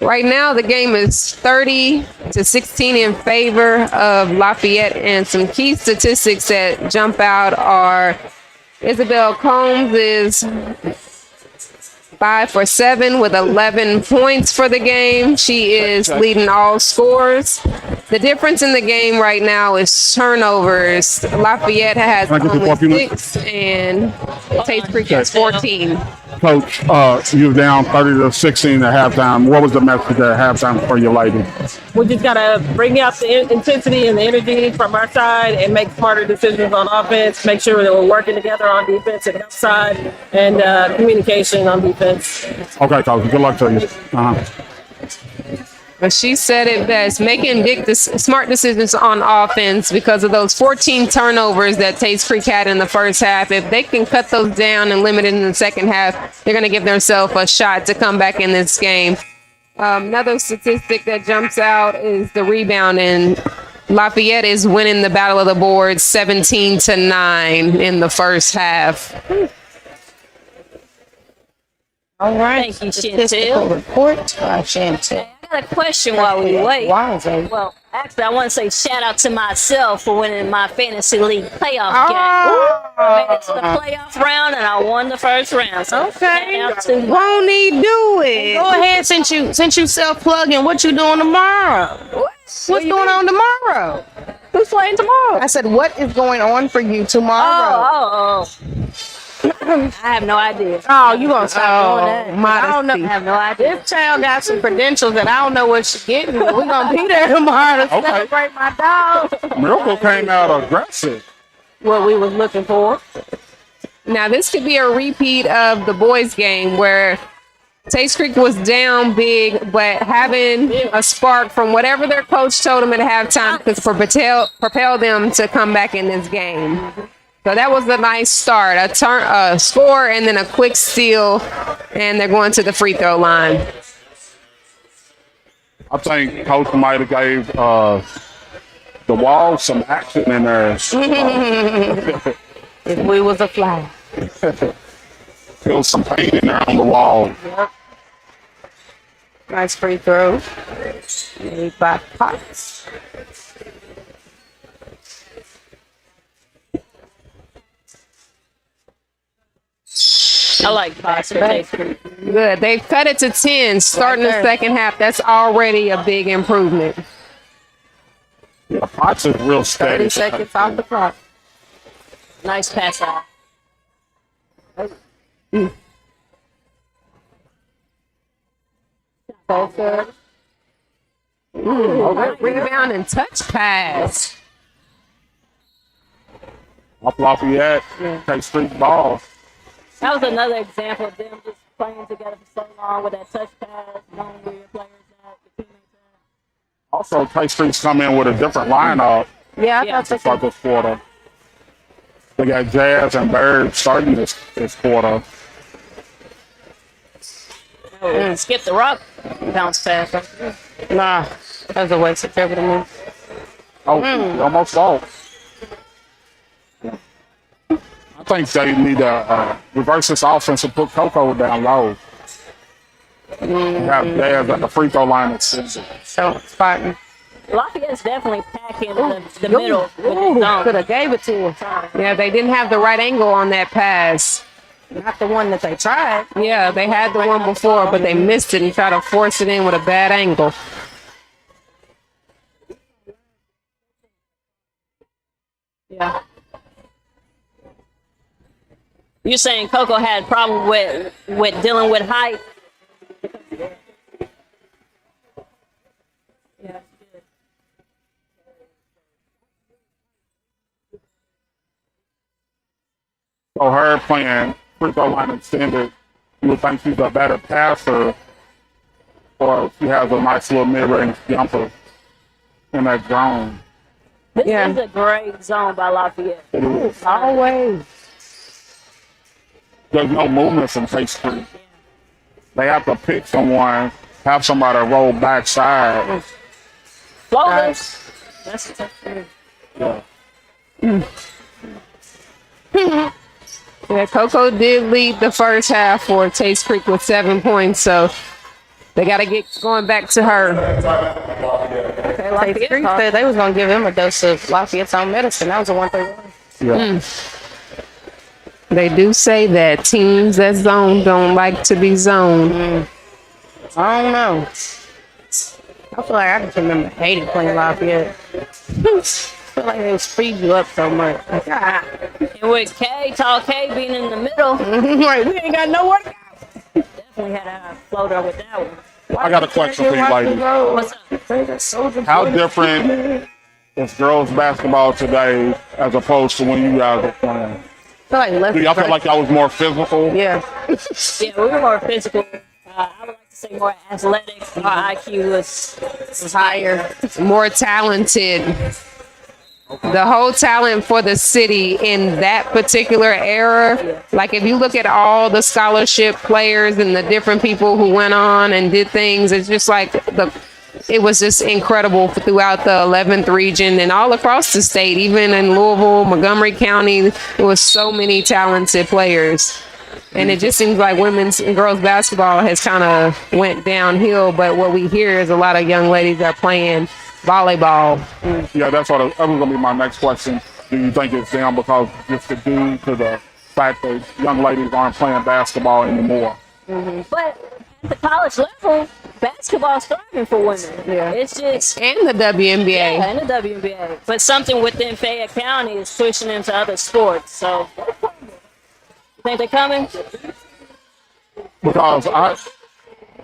right now the game is 30-16 in favor of Lafayette. And some key statistics that jump out are Isabel Combs is 5 for 7 with 11 points for the game. She is leading all scorers. The difference in the game right now is turnovers. Lafayette has only 6 and Tates Creek has 14. Coach, you were down 30-16 at halftime. What was the message at halftime for your ladies? We just gotta bring out the intensity and the energy from our side and make smarter decisions on offense. Make sure that we're working together on defense and outside, and communication on defense. Okay, Coach. Good luck to you. But she said it best, making smart decisions on offense because of those 14 turnovers that Tates Creek had in the first half. If they can cut those down and limit it in the second half, they're going to give themselves a shot to come back in this game. Another statistic that jumps out is the rebounding. Lafayette is winning the battle of the boards 17-9 in the first half. All right. Thank you, Statistical Chantel. report by Chantel. I got a question while we wait. Well, actually, I want to say shout out to myself for winning my fantasy league playoff game. I made it to the playoff round and I won the first round. So Okay. shout out to Won't he do it? Go ahead, since you self-plugging, what you doing tomorrow? What's going on tomorrow? who's playing tomorrow. I said, what is going on for you tomorrow? Oh. I have no idea. Oh, you gonna stop doing that? Modesty. I don't know. I have no idea. This child got some credentials that I don't know what she's getting. We're gonna be there tomorrow to celebrate my dog. Miracle came out aggressive. What we was looking for. Now, this could be a repeat of the boys' game where Tates Creek was down big, but having a spark from whatever their coach told them at halftime could propel them to come back in this game. So that was a nice start, a score, and then a quick steal, and they're going to the free throw line. I think Coach might have gave the wall some action in there. If we was a fly. Feel some pain in there on the wall. Yep. Nice free throw. Made by Posh. I like Posh. Good. They've cut it to 10 starting the second half. That's already a big improvement. Yeah, Potts is real steady. 30 seconds off the clock. Nice pass out. Rebound and touch pass. Up Lafayette, take street ball. That was another example of them just playing together for so long with that touch pass, knowing where your players at, your teammates at. Also, Take Street's come in with a different lineup Yeah, I Yeah. thought for this quarter. They got Jazz and Bird starting this quarter. Skip the rock, bounce pass. nah, that was a waste of trouble to me. Oh, almost off. I think they need to reverse this offense and put Coco down low. Have Jazz at the free throw line at 6. So, Spartan. Lafayette's definitely packing the middle with his zone. Could have gave it to him. Yeah, they didn't have the right angle on that pass. Not the one that they tried. Yeah, they had the one before, but they missed it and tried to force it in with a bad angle. Yeah. You're saying Coco had a problem with dealing with height? Yeah. So her playing free throw line extended, you would think she's a better passer, or she has a nice little mid-range jumper in that zone. This is a great zone by Lafayette. It is. Always. There's no movement from Take Street. They have to pick someone, have somebody roll backside. Floaters. That's a tough thing. Yeah. Yeah, Coco did lead the first half for Tates Creek with 7 points, so they got to get going back to her. Tates Creek said they was going to give him a dose of Lafayette's own medicine. That was a 131. Yeah. They do say that teams that zone don't like to be zoned. I don't know. I feel like I just remember hating playing Lafayette. I feel like they would speed you up so much. Like, God. And with Tall K being in the middle, Right, we ain't got nowhere to go. definitely had a floater with that one. I got a question for you, ladies. What's up? How different is girls basketball today as opposed to when you guys were playing? I feel like less Do y'all feel like y'all was more physical? Yeah. Yeah, we were more physical. I would like to say more athletic. Our IQ was Higher, more talented. The whole talent for the city in that particular era, like if you look at all the scholarship players and the different people who went on and did things, it's just like it was just incredible throughout the 11th region and all across the state, even in Louisville, Montgomery County. There was so many talented players. And it just seems like women's and girls basketball has kind of went downhill. But what we hear is a lot of young ladies are playing volleyball. Yeah, that was going to be my next question. Do you think it's down because just due to the fact that young ladies aren't playing basketball anymore? But at the college level, basketball's thriving for women. Yeah. It's just And the WNBA. yeah, in the WNBA. But something within Fayette County is pushing into other sports. So you think they're coming? Because I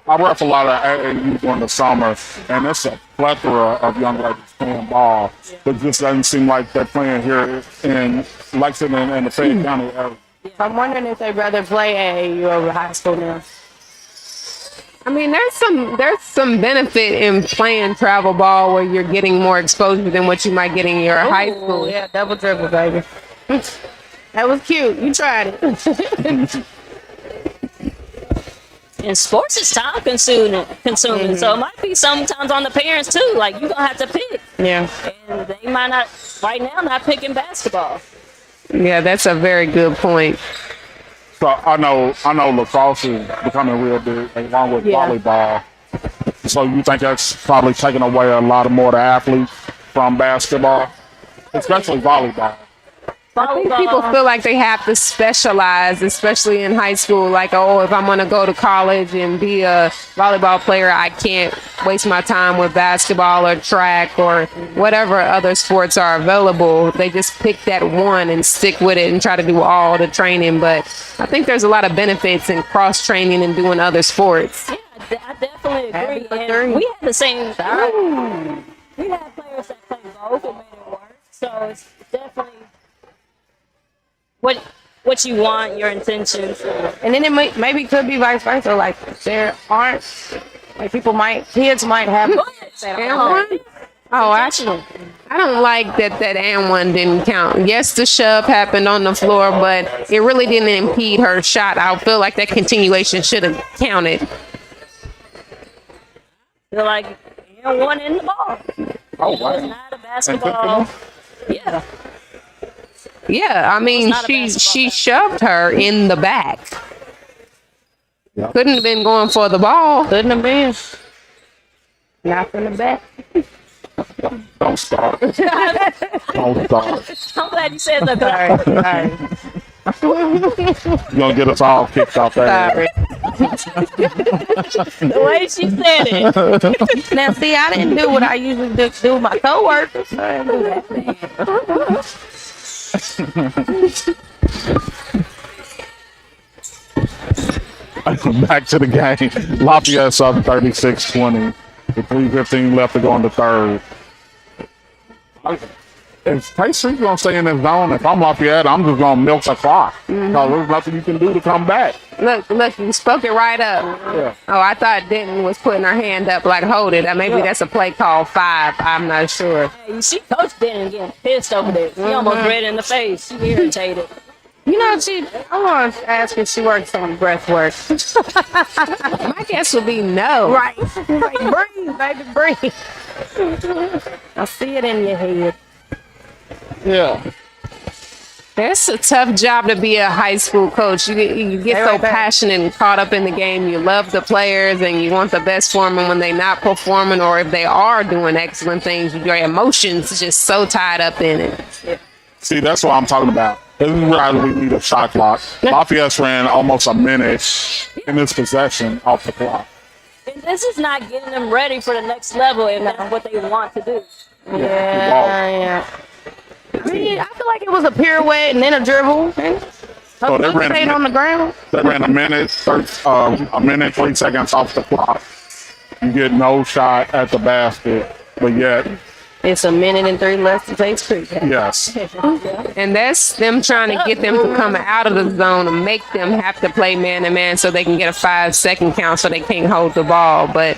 rep a lot of AAU during the summer, and it's a plethora of young ladies playing ball. But it just doesn't seem like they're playing here in Lexington and the Fayette County area. I'm wondering if they'd rather play AAU over high school now. I mean, there's some benefit in playing travel ball where you're getting more exposure than what you might get in your high school. Yeah, double dribble, baby. That was cute. You tried it. And sports is time consuming. So it might be sometimes on the parents too. Like you're gonna have to pick. Yeah. And they might not right now not picking basketball. Yeah, that's a very good point. So I know lacrosse is becoming real big along with volleyball. So you think that's probably taking away a lot more of the athletes from basketball, especially volleyball? I think people feel like they have to specialize, especially in high school. Like, oh, if I'm going to go to college and be a volleyball player, I can't waste my time with basketball or track or whatever other sports are available. They just pick that one and stick with it and try to do all the training. But I think there's a lot of benefits in cross training and doing other sports. Yeah, I definitely agree. And we had the same. We had players that played both and made it work. So it's definitely what you want, your intentions. And then it maybe could be vice versa. Like there aren't, like kids might have and one. Oh, actually, I don't like that and one didn't count. Yes, the shove happened on the floor, but it really didn't impede her shot. I feel like that continuation should have counted. They're like, one in the ball. Oh, wow. It's not a basketball. Yeah. Yeah, I mean, she shoved her in the back. Yeah. Couldn't have been going for the ball. Couldn't have been. Not from the back. Don't start. Don't start. I'm glad you said that. Sorry. You're going to get us all kicked out there. Sorry. The way she said it. Now, see, I didn't do what I usually do with my coworkers. I didn't do that. Back to the game. Lafayette's up 36-20. With 3:15 left to go in the third. If Tates going to stay in this zone, if I'm Lafayette, I'm just going to milk the clock. Because there's nothing you can do to come back. Look, you spoke it right up. Yeah. Oh, I thought Denton was putting her hand up like, hold it. Maybe that's a play call 5. I'm not sure. Hey, you see Coach Denton getting pissed over there. He almost red in the face. She irritated. You know, I want to ask if she works on breath work. My guess would be no. Right. Like, breathe, baby, breathe. I see it in your head. Yeah. That's a tough job to be a high school coach. You get so passionate and caught up in the game. You love the players and you want the best for them. And when they're not performing or if they are doing excellent things, your emotions are just so tied up in it. Yeah. See, that's what I'm talking about. This is why we need a shot clock. Lafayette ran almost a minute in this possession off the clock. And this is not getting them ready for the next level if that's what they want to do. Yeah. I mean, I feel like it was a pirouette and then a dribble. So they ran on the ground. They ran a minute 3 seconds off the clock. You get no shot at the basket, but yet it's a minute and 3 left to Tates Creek. yes. And that's them trying to get them to come out of the zone and make them have to play man-to-man so they can get a 5-second count so they can't hold the ball. But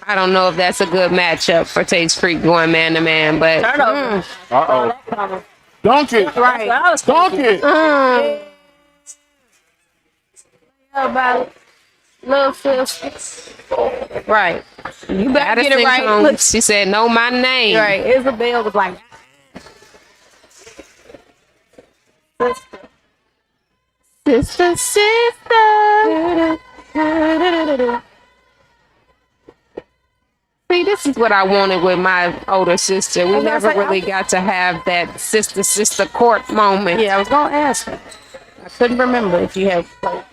I don't know if that's a good matchup for Tates Creek going man-to-man. But Turnover. Uh-oh. Dunk it. Right. Dunk it. About little sis. Right. You better get it right. Look, she said, "Know my name." Right. Isabel was like, sister. See, this is what I wanted with my older sister. We never really got to have that sister court moment. Yeah, I was gonna ask her. I couldn't remember if you had played.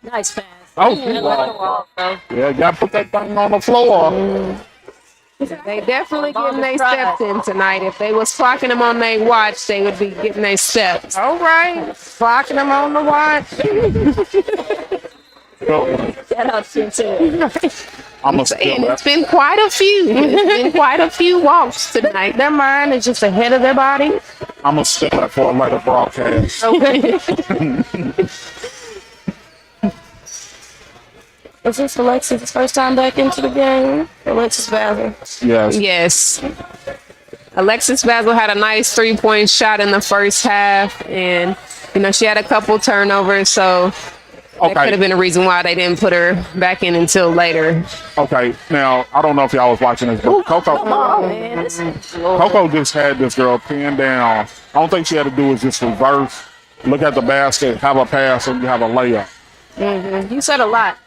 Nice pass. Oh, wow. Yeah, you gotta put that thing on the floor. They definitely getting their steps in tonight. If they was clocking them on their watch, they would be getting their steps. All right. Clocking them on the watch. Shout out to I'm saying it's been quite a few. It's been quite a few walks tonight. Their mind is just ahead of their body. I'm gonna steal that for a later broadcast. Okay. Is this Alexis' first time back into the game? Alexis Basil. Yes. Alexis Basil had a nice 3-point shot in the first half, and she had a couple turnovers, so that could have been a reason why they didn't put her back in until later. Okay, now I don't know if y'all was watching this, but Coco just had this girl pinned down. I don't think she had to do is just reverse, look at the basket, have a pass, and you have a layup. Mm-hmm. You said a lot.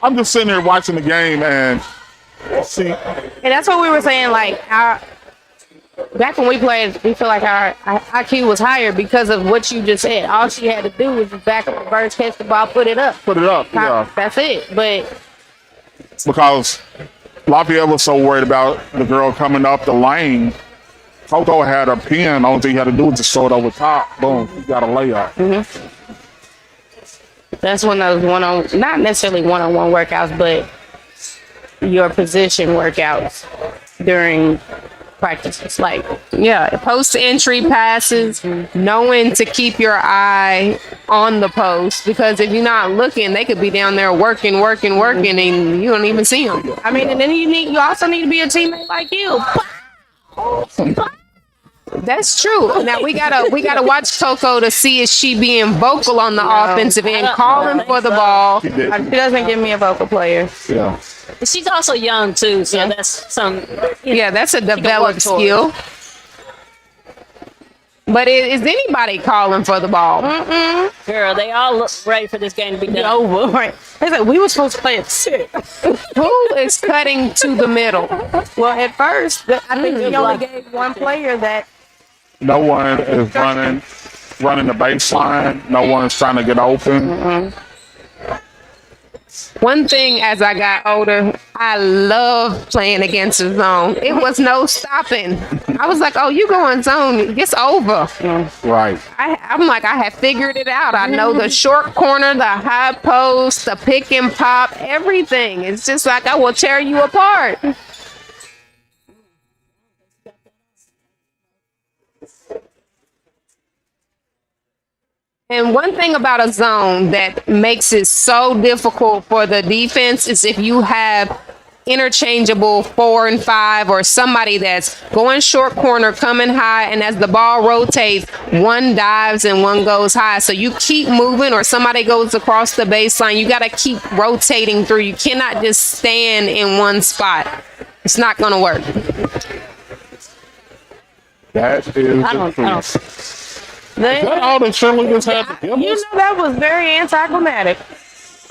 I'm just sitting here watching the game and see. And that's what we were saying. Like back when we played, we feel like our IQ was higher because of what you just said. All she had to do was just back up, reverse, catch the ball, put it up. Yeah. That's it. But because Lafayette was so worried about the girl coming up the lane, Coco had her pin. All thing you had to do was just throw it over top. Boom, you got a layup. Mm-hmm. That's one of those not necessarily one-on-one workouts, but your position workouts during practices. Like, post entry passes, knowing to keep your eye on the post, because if you're not looking, they could be down there working, and you don't even see them. I mean, and then you also need to be a teammate like you. That's true. Now we gotta watch Coco to see if she being vocal on the offensive end, calling for the ball. She doesn't give me a vocal player. Yeah. She's also young too, so that's some. That's a developed skill. But is anybody calling for the ball? Mm-mm. Girl, they all look ready for this game to be done. Over. Right. They said we were supposed to play at 6. Who is cutting to the middle? Well, at first, I think we only gave one player that. No one is running the baseline. No one is trying to get open. Mm-hmm. One thing as I got older, I loved playing against the zone. It was no stopping. I was like, oh, you going zone, it's over. Right. I'm like, I have figured it out. I know the short corner, the high post, the pick and pop, everything. It's just like I will tear you apart. And one thing about a zone that makes it so difficult for the defense is if you have interchangeable 4 and 5 or somebody that's going short corner, coming high, and as the ball rotates, one dives and one goes high. So you keep moving, or somebody goes across the baseline. You got to keep rotating through. You cannot just stand in one spot. It's not going to work. That is I the don't. truth. Is that all the cheerleaders had to give You us? know that was very anticlimactic.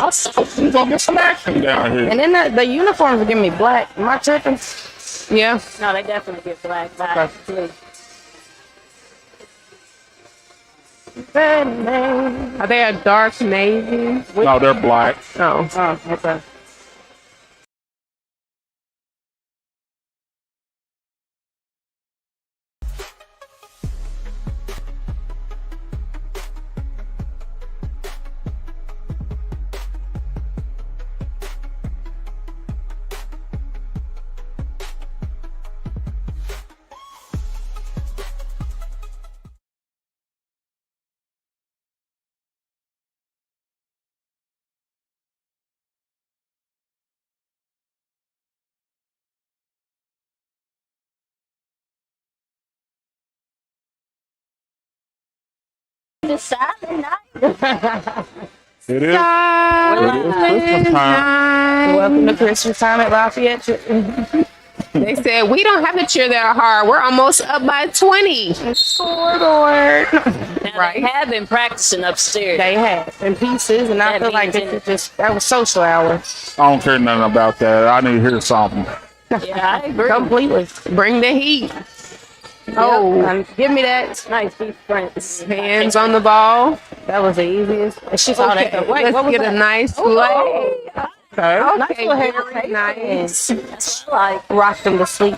I thought we was gonna get some action down here. And then the uniforms are giving me black. Am I tripping? Yeah. No, they definitely get black. Okay. Blue. Are they a dark navy? No, they're black. Oh. Oh, okay. It's Saturday night. It is. It is Christmas time. Welcome to Christmas time at Lafayette. They said we don't have to cheer that hard. We're almost up by 20. Scoreboard. Now, they have been practicing upstairs. They have in pieces, and I That feel like means this is just that was social hour. I don't care nothing about that. I need to hear something. Yeah, I agree. Completely. Bring the heat. Oh, and give me that. Nice deep Prince. Hands on the ball. That was the easiest. And she saw Okay, that. Wait, let's what was get that? a nice play. Okay. Okay, very nice. That's like Rocked them to sleep.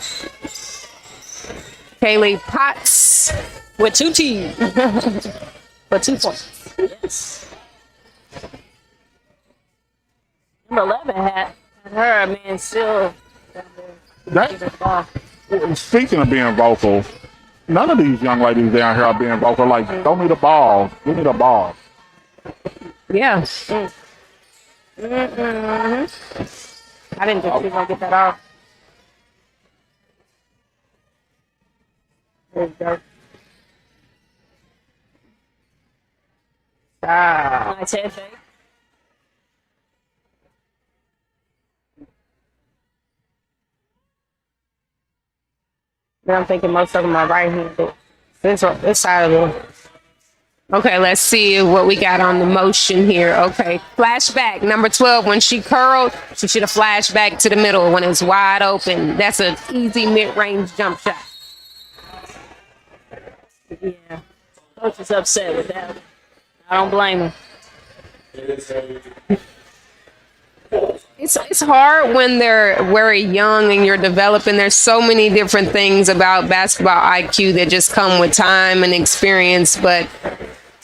Kaylee Potts. with 2 T's. For 2 points. Yes. Number 11 had her man still. That, speaking of being vocal, none of these young ladies down here are being vocal. Like, don't need a ball. We need a ball. Yeah. I didn't think she was gonna get that off. There you go. Ah. Nice head fake. Then I'm thinking most of them are right-handed. This side of the Okay, let's see what we got on the motion here. Okay, flashback. Number 12, when she curled, she should have flashed back to the middle when it's wide open. That's an easy mid-range jump shot. Yeah. Coach is upset with that. I don't blame him. It's hard when they're very young and you're developing. There's so many different things about basketball IQ that just come with time and experience. But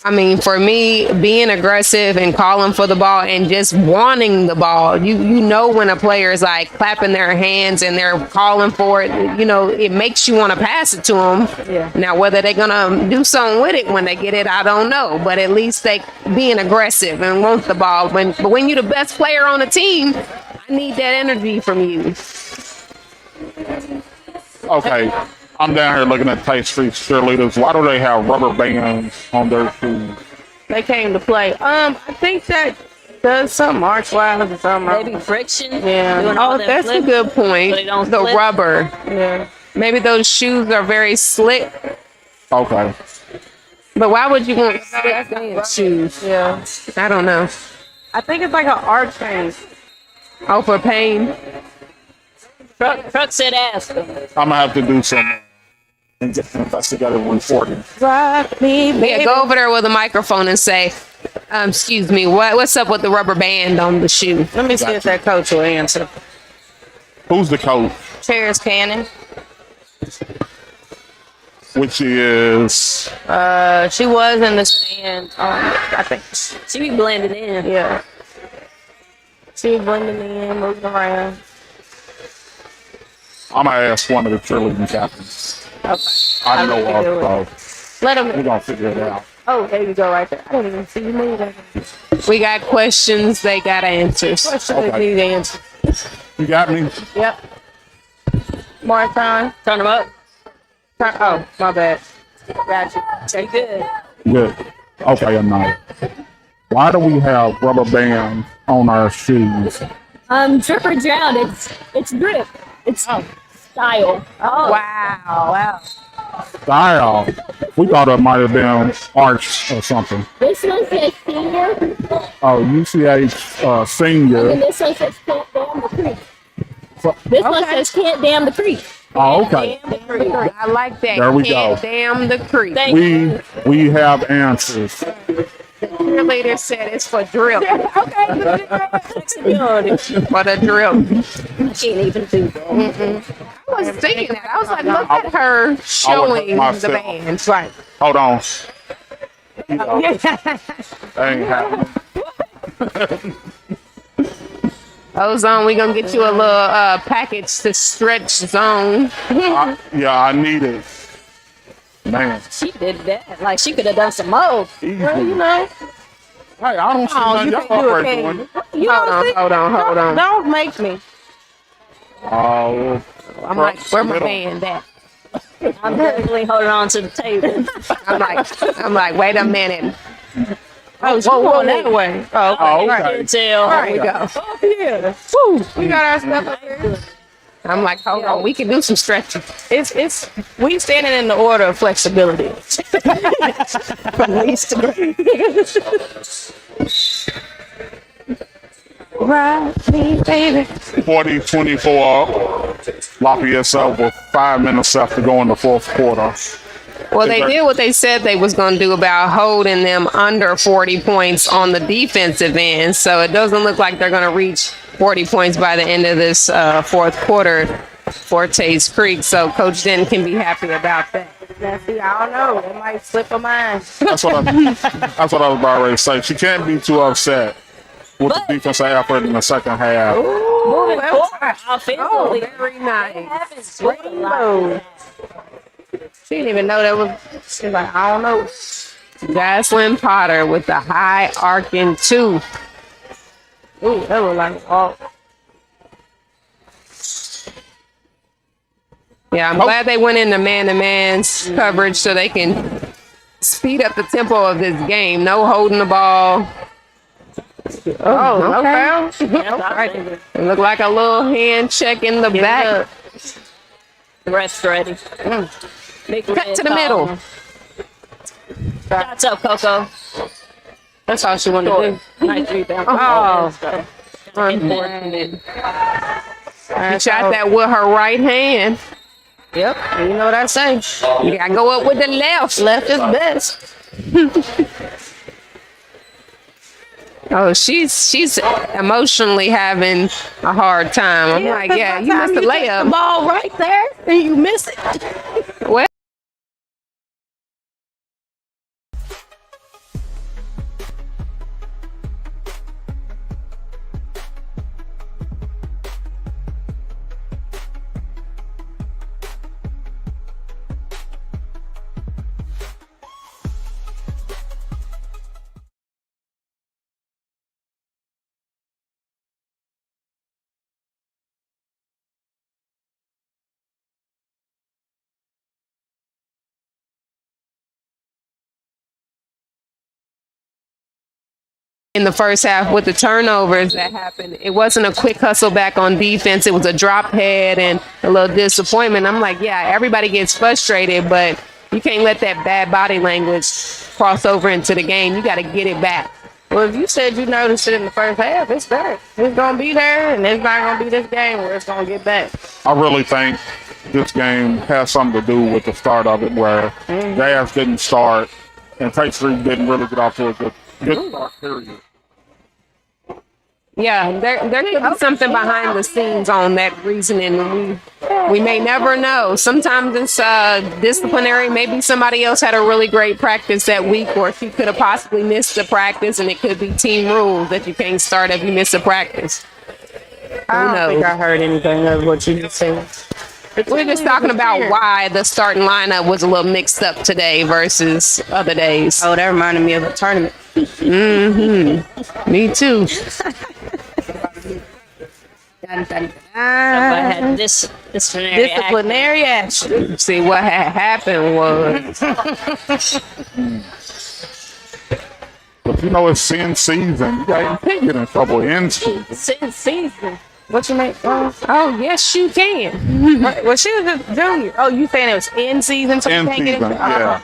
I mean, for me, being aggressive and calling for the ball and just wanting the ball, you know when a player is like clapping their hands and they're calling for it, you know, it makes you want to pass it to them. Yeah. Now, whether they're going to do something with it when they get it, I don't know. But at least they being aggressive and want the ball. But when you're the best player on the team, I need that energy from you. Okay, I'm down here looking at Tates Street cheerleaders. Why do they have rubber bands on their shoes? they came to play. I think that does some march-wise or something. Maybe friction. Yeah. Doing all Oh, that that's a flip, good point. so they don't The slip. rubber. Yeah. Maybe those shoes are very slick. Okay. But why would you want slick dance shoes? Yeah. I don't know. I think it's like an arch thing. Oh, for pain. Truck said ask him. I'm gonna have to do some investigative reporting. Rock me, Yeah, baby. go over there with a microphone and say, excuse me, what's up with the rubber band on the shoe? Let me see if that coach will answer. Who's the coach? Chairs Cannon. Which is She was in the stand. I think. She be blended in. Yeah. She blending in, moving around. I'm gonna ask one of the cheerleading captains. Okay. I know let you do all, it. so Let we're him. gonna figure it out. Oh, there you go, right there. I didn't even see you move that. We got questions, they got answers. Question Okay. need answer. You got me? Yep. More time. Turn them up. Oh, my bad. Got you. You good. Good. Okay, I'm not. Why do we have rubber bands on our shoes? Drip or drown. It's drip. It's style. Oh, Wow. wow. Damn. We thought it might have been Arch or something. This one says senior, Oh, UCH and senior. this one says can't dam the creek. So- This one says can't dam the creek. Oh, okay. Damn the creek. I like that. There we Can't go. Damn the creek. Thank you. We have answers. The cheerleader said it's for drill. Flexibility. For the drill. I can't even do that. I was thinking that. I was like, look at her showing the myself. bands. Right. Hold on. That ain't happening. Ozone, we gonna get you a little package to stretch zone. I need it. Man, She did that. Like she could have done some more. easy. Well, you know, Hey, I don't see oh, none you of can't y'all do it, already can doing you? it. You Hold know, on, see? hold on. Don't make me. Oh, I'm like, where my little. band at? I'm definitely holding on to the table. I'm like, wait a minute. Oh, she's going that way. Oh, okay. Oh, Right. okay. Can't tell. There we go. Oh, yeah. Woo. We got our stuff up there. I'm like, hold on, we can do some stretching. It's we standing in the order of flexibility. From least to great. Right, me, baby. 40-24 Lafayette up with 5 minutes left to go in the fourth quarter. Well, they did what they said they was going to do about holding them under 40 points on the defensive end. So it doesn't look like they're going to reach 40 points by the end of this fourth quarter for Tates Creek. So Coach Denton can be happy about that. Now, see, I don't know. It might slip a mind. That's what I was about ready to say. She can't be too upset with the defensive effort in the second half. Moving that forward, was- offensively, Very nice. they haven't scored a lot. She didn't even know that was. She's like, I don't know. Jocelyn Potter with the high arcing 2. Ooh, that was like, oh, Yeah, I'm glad they went into man-to-man coverage so they can speed up the tempo of this game. No holding the ball. Oh, okay. Right. It looked like a little hand check in the back. The rest ready. Cut to the middle. Shots up, Coco. That's all she wanted to do. Nice rebound. Oh, Unfortunate. she shot that with her right hand. yep. You know what I say? You gotta go up with the left. Left is best. Oh, she's emotionally having a hard time. I'm like, yeah, you missed the the layup. ball right there, and you miss it. Well, in the first half with the turnovers that happened, it wasn't a quick hustle back on defense. It was a drop head and a little disappointment. I'm like, yeah, everybody gets frustrated, but you can't let that bad body language cross over into the game. You got to get it back. Well, if you said you noticed it in the first half, it's there. It's gonna be there, and it's not gonna be this game where it's gonna get back. I really think this game has something to do with the start of it, where Jazz didn't start and Tates didn't really get off to a good start, period. Yeah, there could be something behind the scenes on that reasoning. We may never know. Sometimes it's disciplinary. Maybe somebody else had a really great practice that week, or she could have possibly missed the practice, and it could be team rules that you can't start if you miss a practice. I don't knows? think I heard anything of what you just said. We're just talking about why the starting lineup was a little mixed up today versus other days. Oh, that reminded me of a tournament. Me too. Dun, dun, I had dun. Disciplinary action. See, what had happened was But you know, it's sin season. You can't get in trouble in season. Since season. What you make? Oh, yes, you can. Right, well, she was a junior. Oh, you saying it was in season, so you In can't get season, into? yeah.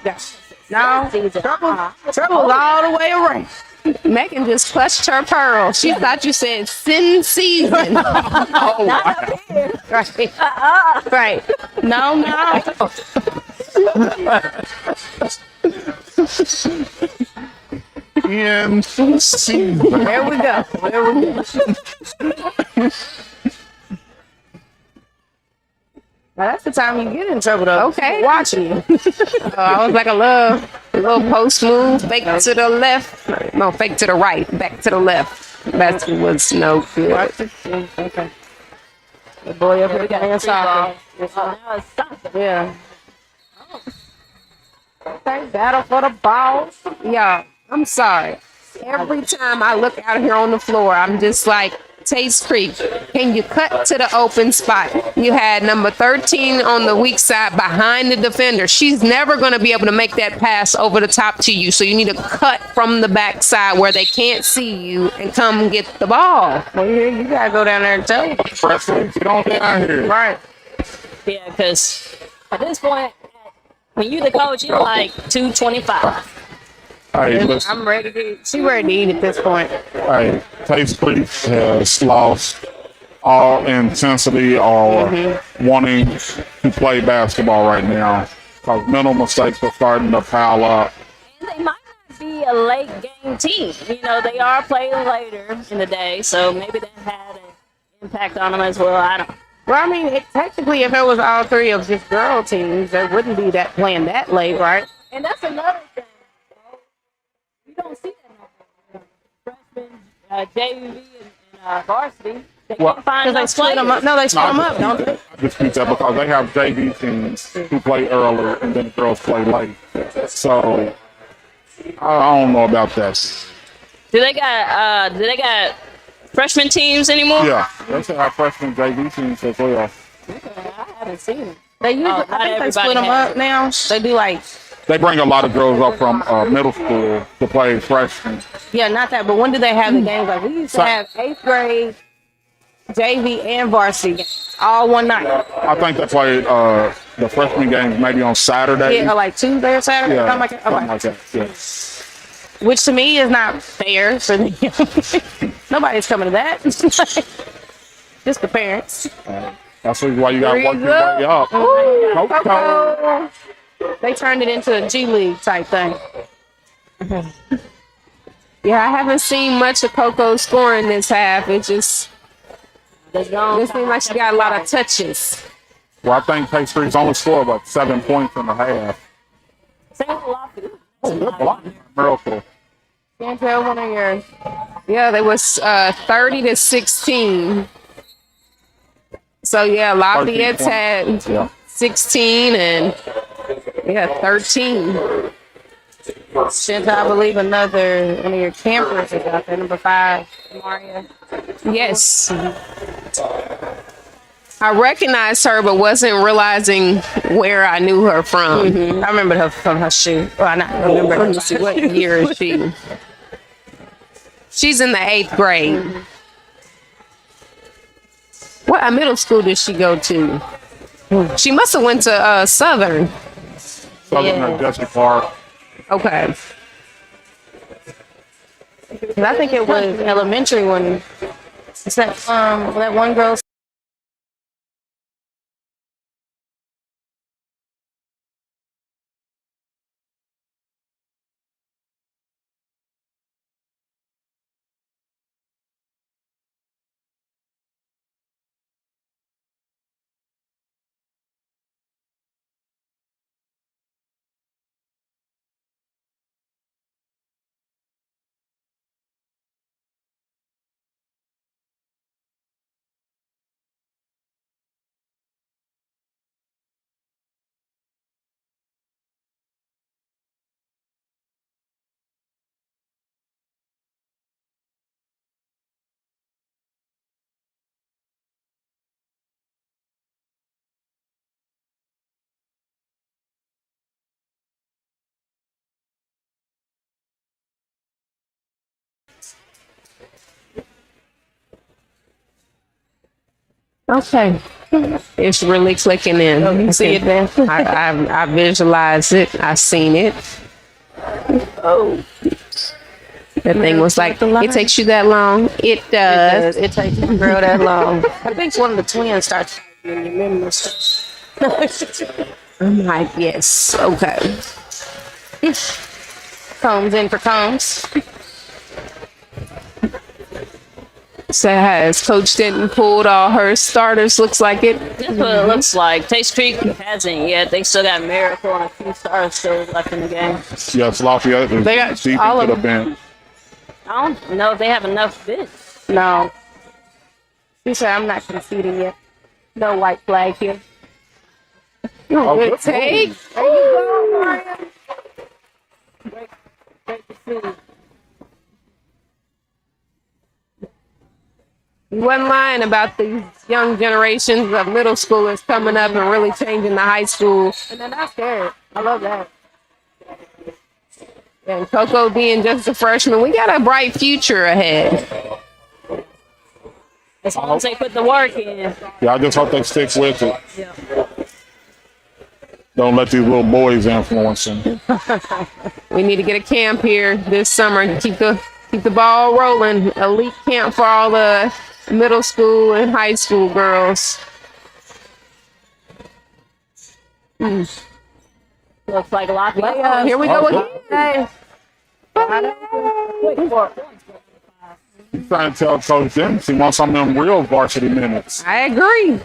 No, trouble's all the way around. Megan just clutched her pearl. She thought you said sin season. Oh, wow. Right. Right. No, no. In season. There we go. There we go. Now that's the time you get in trouble, though. Okay. Watching you. I was like a little post move, fake to the left. No, fake to the right, back to the left. That was no good. Okay. The boy up here playing soccer. Now it's soccer. Yeah. Okay, battle for the ball. Yeah, I'm sorry. Every time I look out here on the floor, I'm just like, Tates Creek, can you cut to the open spot? You had number 13 on the weak side behind the defender. She's never going to be able to make that pass over the top to you. So you need to cut from the backside where they can't see you and come get the ball. Well, you gotta go down there and tell them. Get on down here. Right. Yeah, because at this point, when you're the coach, you're like 225. Hey, listen. I'm ready to. She ready to eat at this point. Hey, Tates Creek has lost all intensity or wanting to play basketball right now because mental mistakes are starting to pile up. And they might not be a late game team. You know, they are playing later in the day, so maybe that had an impact on them as well. I don't. Well, I mean, technically, if it was all three of just girl teams, there wouldn't be that playing that late, right? And that's another thing. You don't see that no more. Freshmen, JV, and varsity. They can't find Because they enough split them up. players. No, they split them up, don't they? I dispute that because they have JV teams who play early and then the girls play late. So I don't know about that. Do they got freshman teams anymore? Yeah, they should have freshman JV teams as well. I haven't seen them. They usually, not I think they everybody split them has up now. They do like, They bring a lot of girls up from middle school to play freshmen. yeah, not that, but when do they have the games? Like, we used to have 8th grade, JV, and varsity games all one night. I think they played the freshman games maybe on Saturday. Yeah, or like Tuesday or Saturday, Yeah, something like that. something Okay. like that. Yeah. Which to me is not fair for them. Nobody's coming to that. Just the parents. That's why you got to work your way up. Ooh, Coco. They turned it into a G League type thing. Yeah, I haven't seen much of Coco scoring this half. It just seems like she got a lot of touches. Well, I think Tates Creek's only scored about 7 points in the half. Same with Lafayette. Oh, good block. Miracle. Can't tell one of yours. Yeah, they was 30-16. So yeah, Lafayette's had Yeah. 16 and 13. Shouldn't I believe another one of your campers is out there, number 5, Maria? Yes. I recognized her, but wasn't realizing where I knew her from. I remember her from her shoe. Well, I not remember her. Let me see, what year is she? She's in the 8th grade. What middle school did she go to? She must have went to Southern. Southern or Jesse Park. Okay. 'Cause I think it was elementary when it's that one girl Okay. It's really clicking in. Oh, you see it there? I visualized it. I seen it. Oh. That thing was like, it takes you that long? It does. It takes a girl that long. I think one of the twins starts in your memory stuff. I'm like, yes. Okay. Combs in for combs. So has Coach Denton pulled all her starters? Looks like it. That's what it looks like. Tates Creek hasn't yet. They still got Miracle and a few stars still left in the game. Yes, Lafayette is They got deep all into of the bench. I don't know if they have enough bids. No. She said, I'm not conceding yet. No white flag here. Oh, Good good take. There you go, Maria. Great to see. You wasn't lying about these young generations of middle schoolers coming up and really changing the high school. And then that's scared. I love that. And Coco being just a freshman, we got a bright future ahead. As long as they put the work in. Yeah, I just hope they stick with it. Yeah. Don't let these little boys influence them. We need to get a camp here this summer to keep the ball rolling. Elite camp for all the middle school and high school girls. Looks like Lafayette. Oh, here we go again. Hey. You trying to tell Coach Denton she wants some of them real varsity minutes. I agree.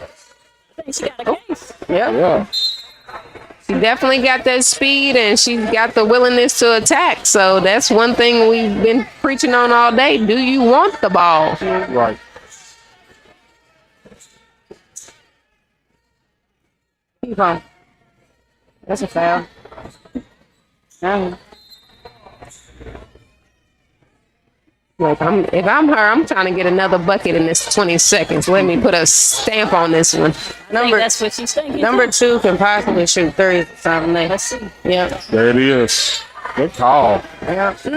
I think she got a case. Yeah. She definitely got that speed and she's got the willingness to attack. So that's one thing we've been preaching on all day. Do you want the ball? Right. Keep on. That's a foul. Look, if I'm her, I'm trying to get another bucket in this 20 seconds. Let me put a stamp on this one. I think that's what she's thinking. Number 2 can possibly shoot 3 or something. Let's see. Yeah. There it is. Good call. Yeah. In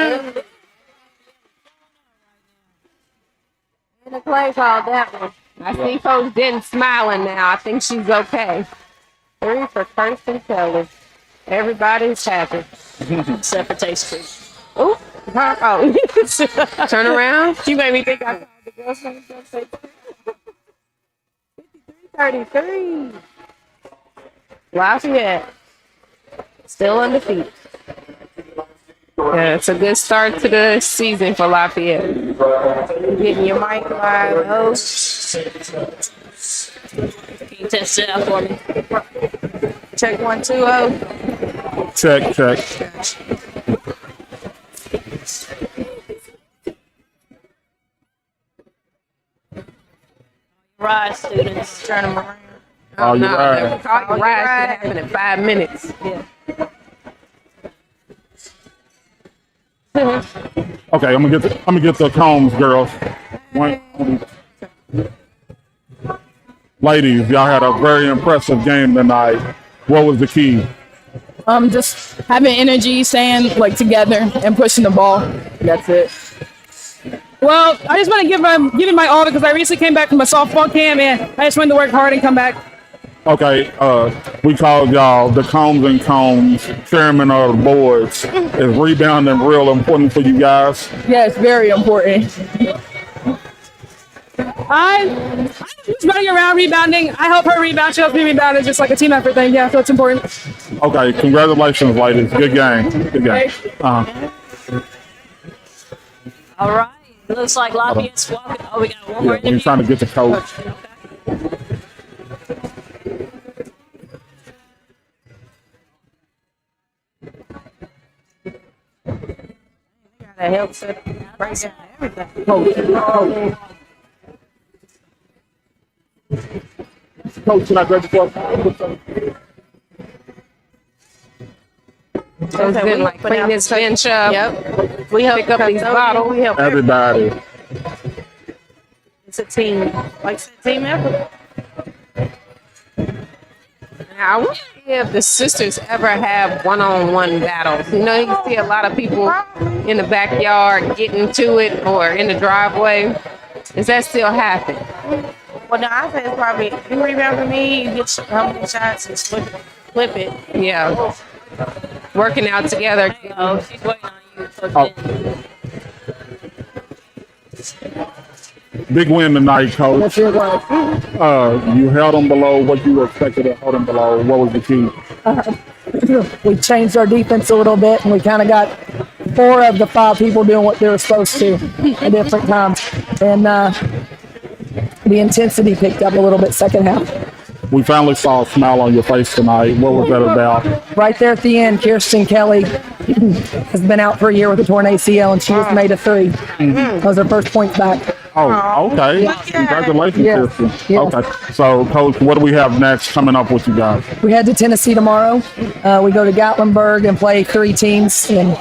the play called that one. I see Coach Denton smiling now. I think she's okay. 3 for Kirsten Kelly. Everybody's happy. Except for Tates Creek. Ooh. Oh. Turn around. You made me think I called the girls name. 53-33. Lafayette. Still undefeated. Yeah, it's a good start to the season for Lafayette. Getting your mic live. Oh. Can you test it out for me? Check 1 2 0. Check. Rise, students. Turn them around. Oh, you're right. Call your ride should happen in 5 minutes. Yeah. Okay, I'm gonna get the combs, girls. Ladies, y'all had a very impressive game tonight. What was the key? Just having energy, staying like together, and pushing the ball. That's it. Well, I just want to give it my all because I recently came back from a softball camp and I just wanted to work hard and come back. Okay, we called y'all the Combs and Combs chairman of the boards. Is rebounding real important for you guys? Yeah, it's very important. I'm just running around rebounding. I help her rebound. She helps me rebound. It's just like a team effort thing. Yeah, so it's important. Okay, congratulations, ladies. Good game. Good game. All right. Looks like Lafayette's walking. Oh, we got one more Yeah, we're interview. trying to get the coach. That helps it. Break down everything. Coach, can I grab the coach? Coach Denton like clean this bench up. Yep. We help Pick up these bottles. We help Everybody. It's a team. Like it's a team effort. Now, I wonder if the sisters ever have one-on-one battles. You know, you can see a lot of people in the backyard getting to it or in the driveway. Does that still happen? Well, no, I say it's probably you rebound for me. You get how many shots and flip it. Yeah. Working out together. Oh, she's waiting on you, Coach Oh. Ben. Big win tonight, Coach. That's it, right. You held them below what you expected to hold them below. What was the key? We changed our defense a little bit, and we kind of got 4 of the 5 people doing what they were supposed to at different times. And the intensity picked up a little bit second half. We finally saw a smile on your face tonight. What was that about? Right there at the end, Kirsten Kelly has been out for a year with a torn ACL, and she just made a 3. That was her first point back. Oh, okay. Congratulations, Yeah. Kirsten. Yeah. Okay. So, Coach, what do we have next coming up with you guys? We head to Tennessee tomorrow. We go to Gatlinburg and play 3 teams, and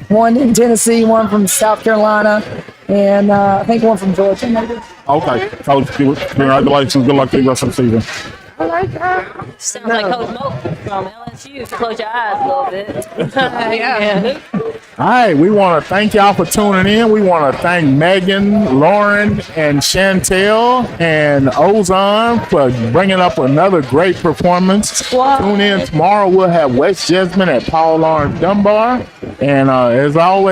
1 in Tennessee, 1 from South Carolina, and I think 1 from Georgia, maybe. Okay. Coach, congratulations. Good luck to the rest of the season. I like that. Sounds like Coach Mo from LSU. Close your eyes a little bit. Yeah. All right, we want to thank y'all for tuning in. We want to thank Megan, Lauren, and Chantel, and Ozon for bringing up another great performance. Tune in tomorrow. We'll have West Jessamine at Paul Lawrence Dunbar. And as always,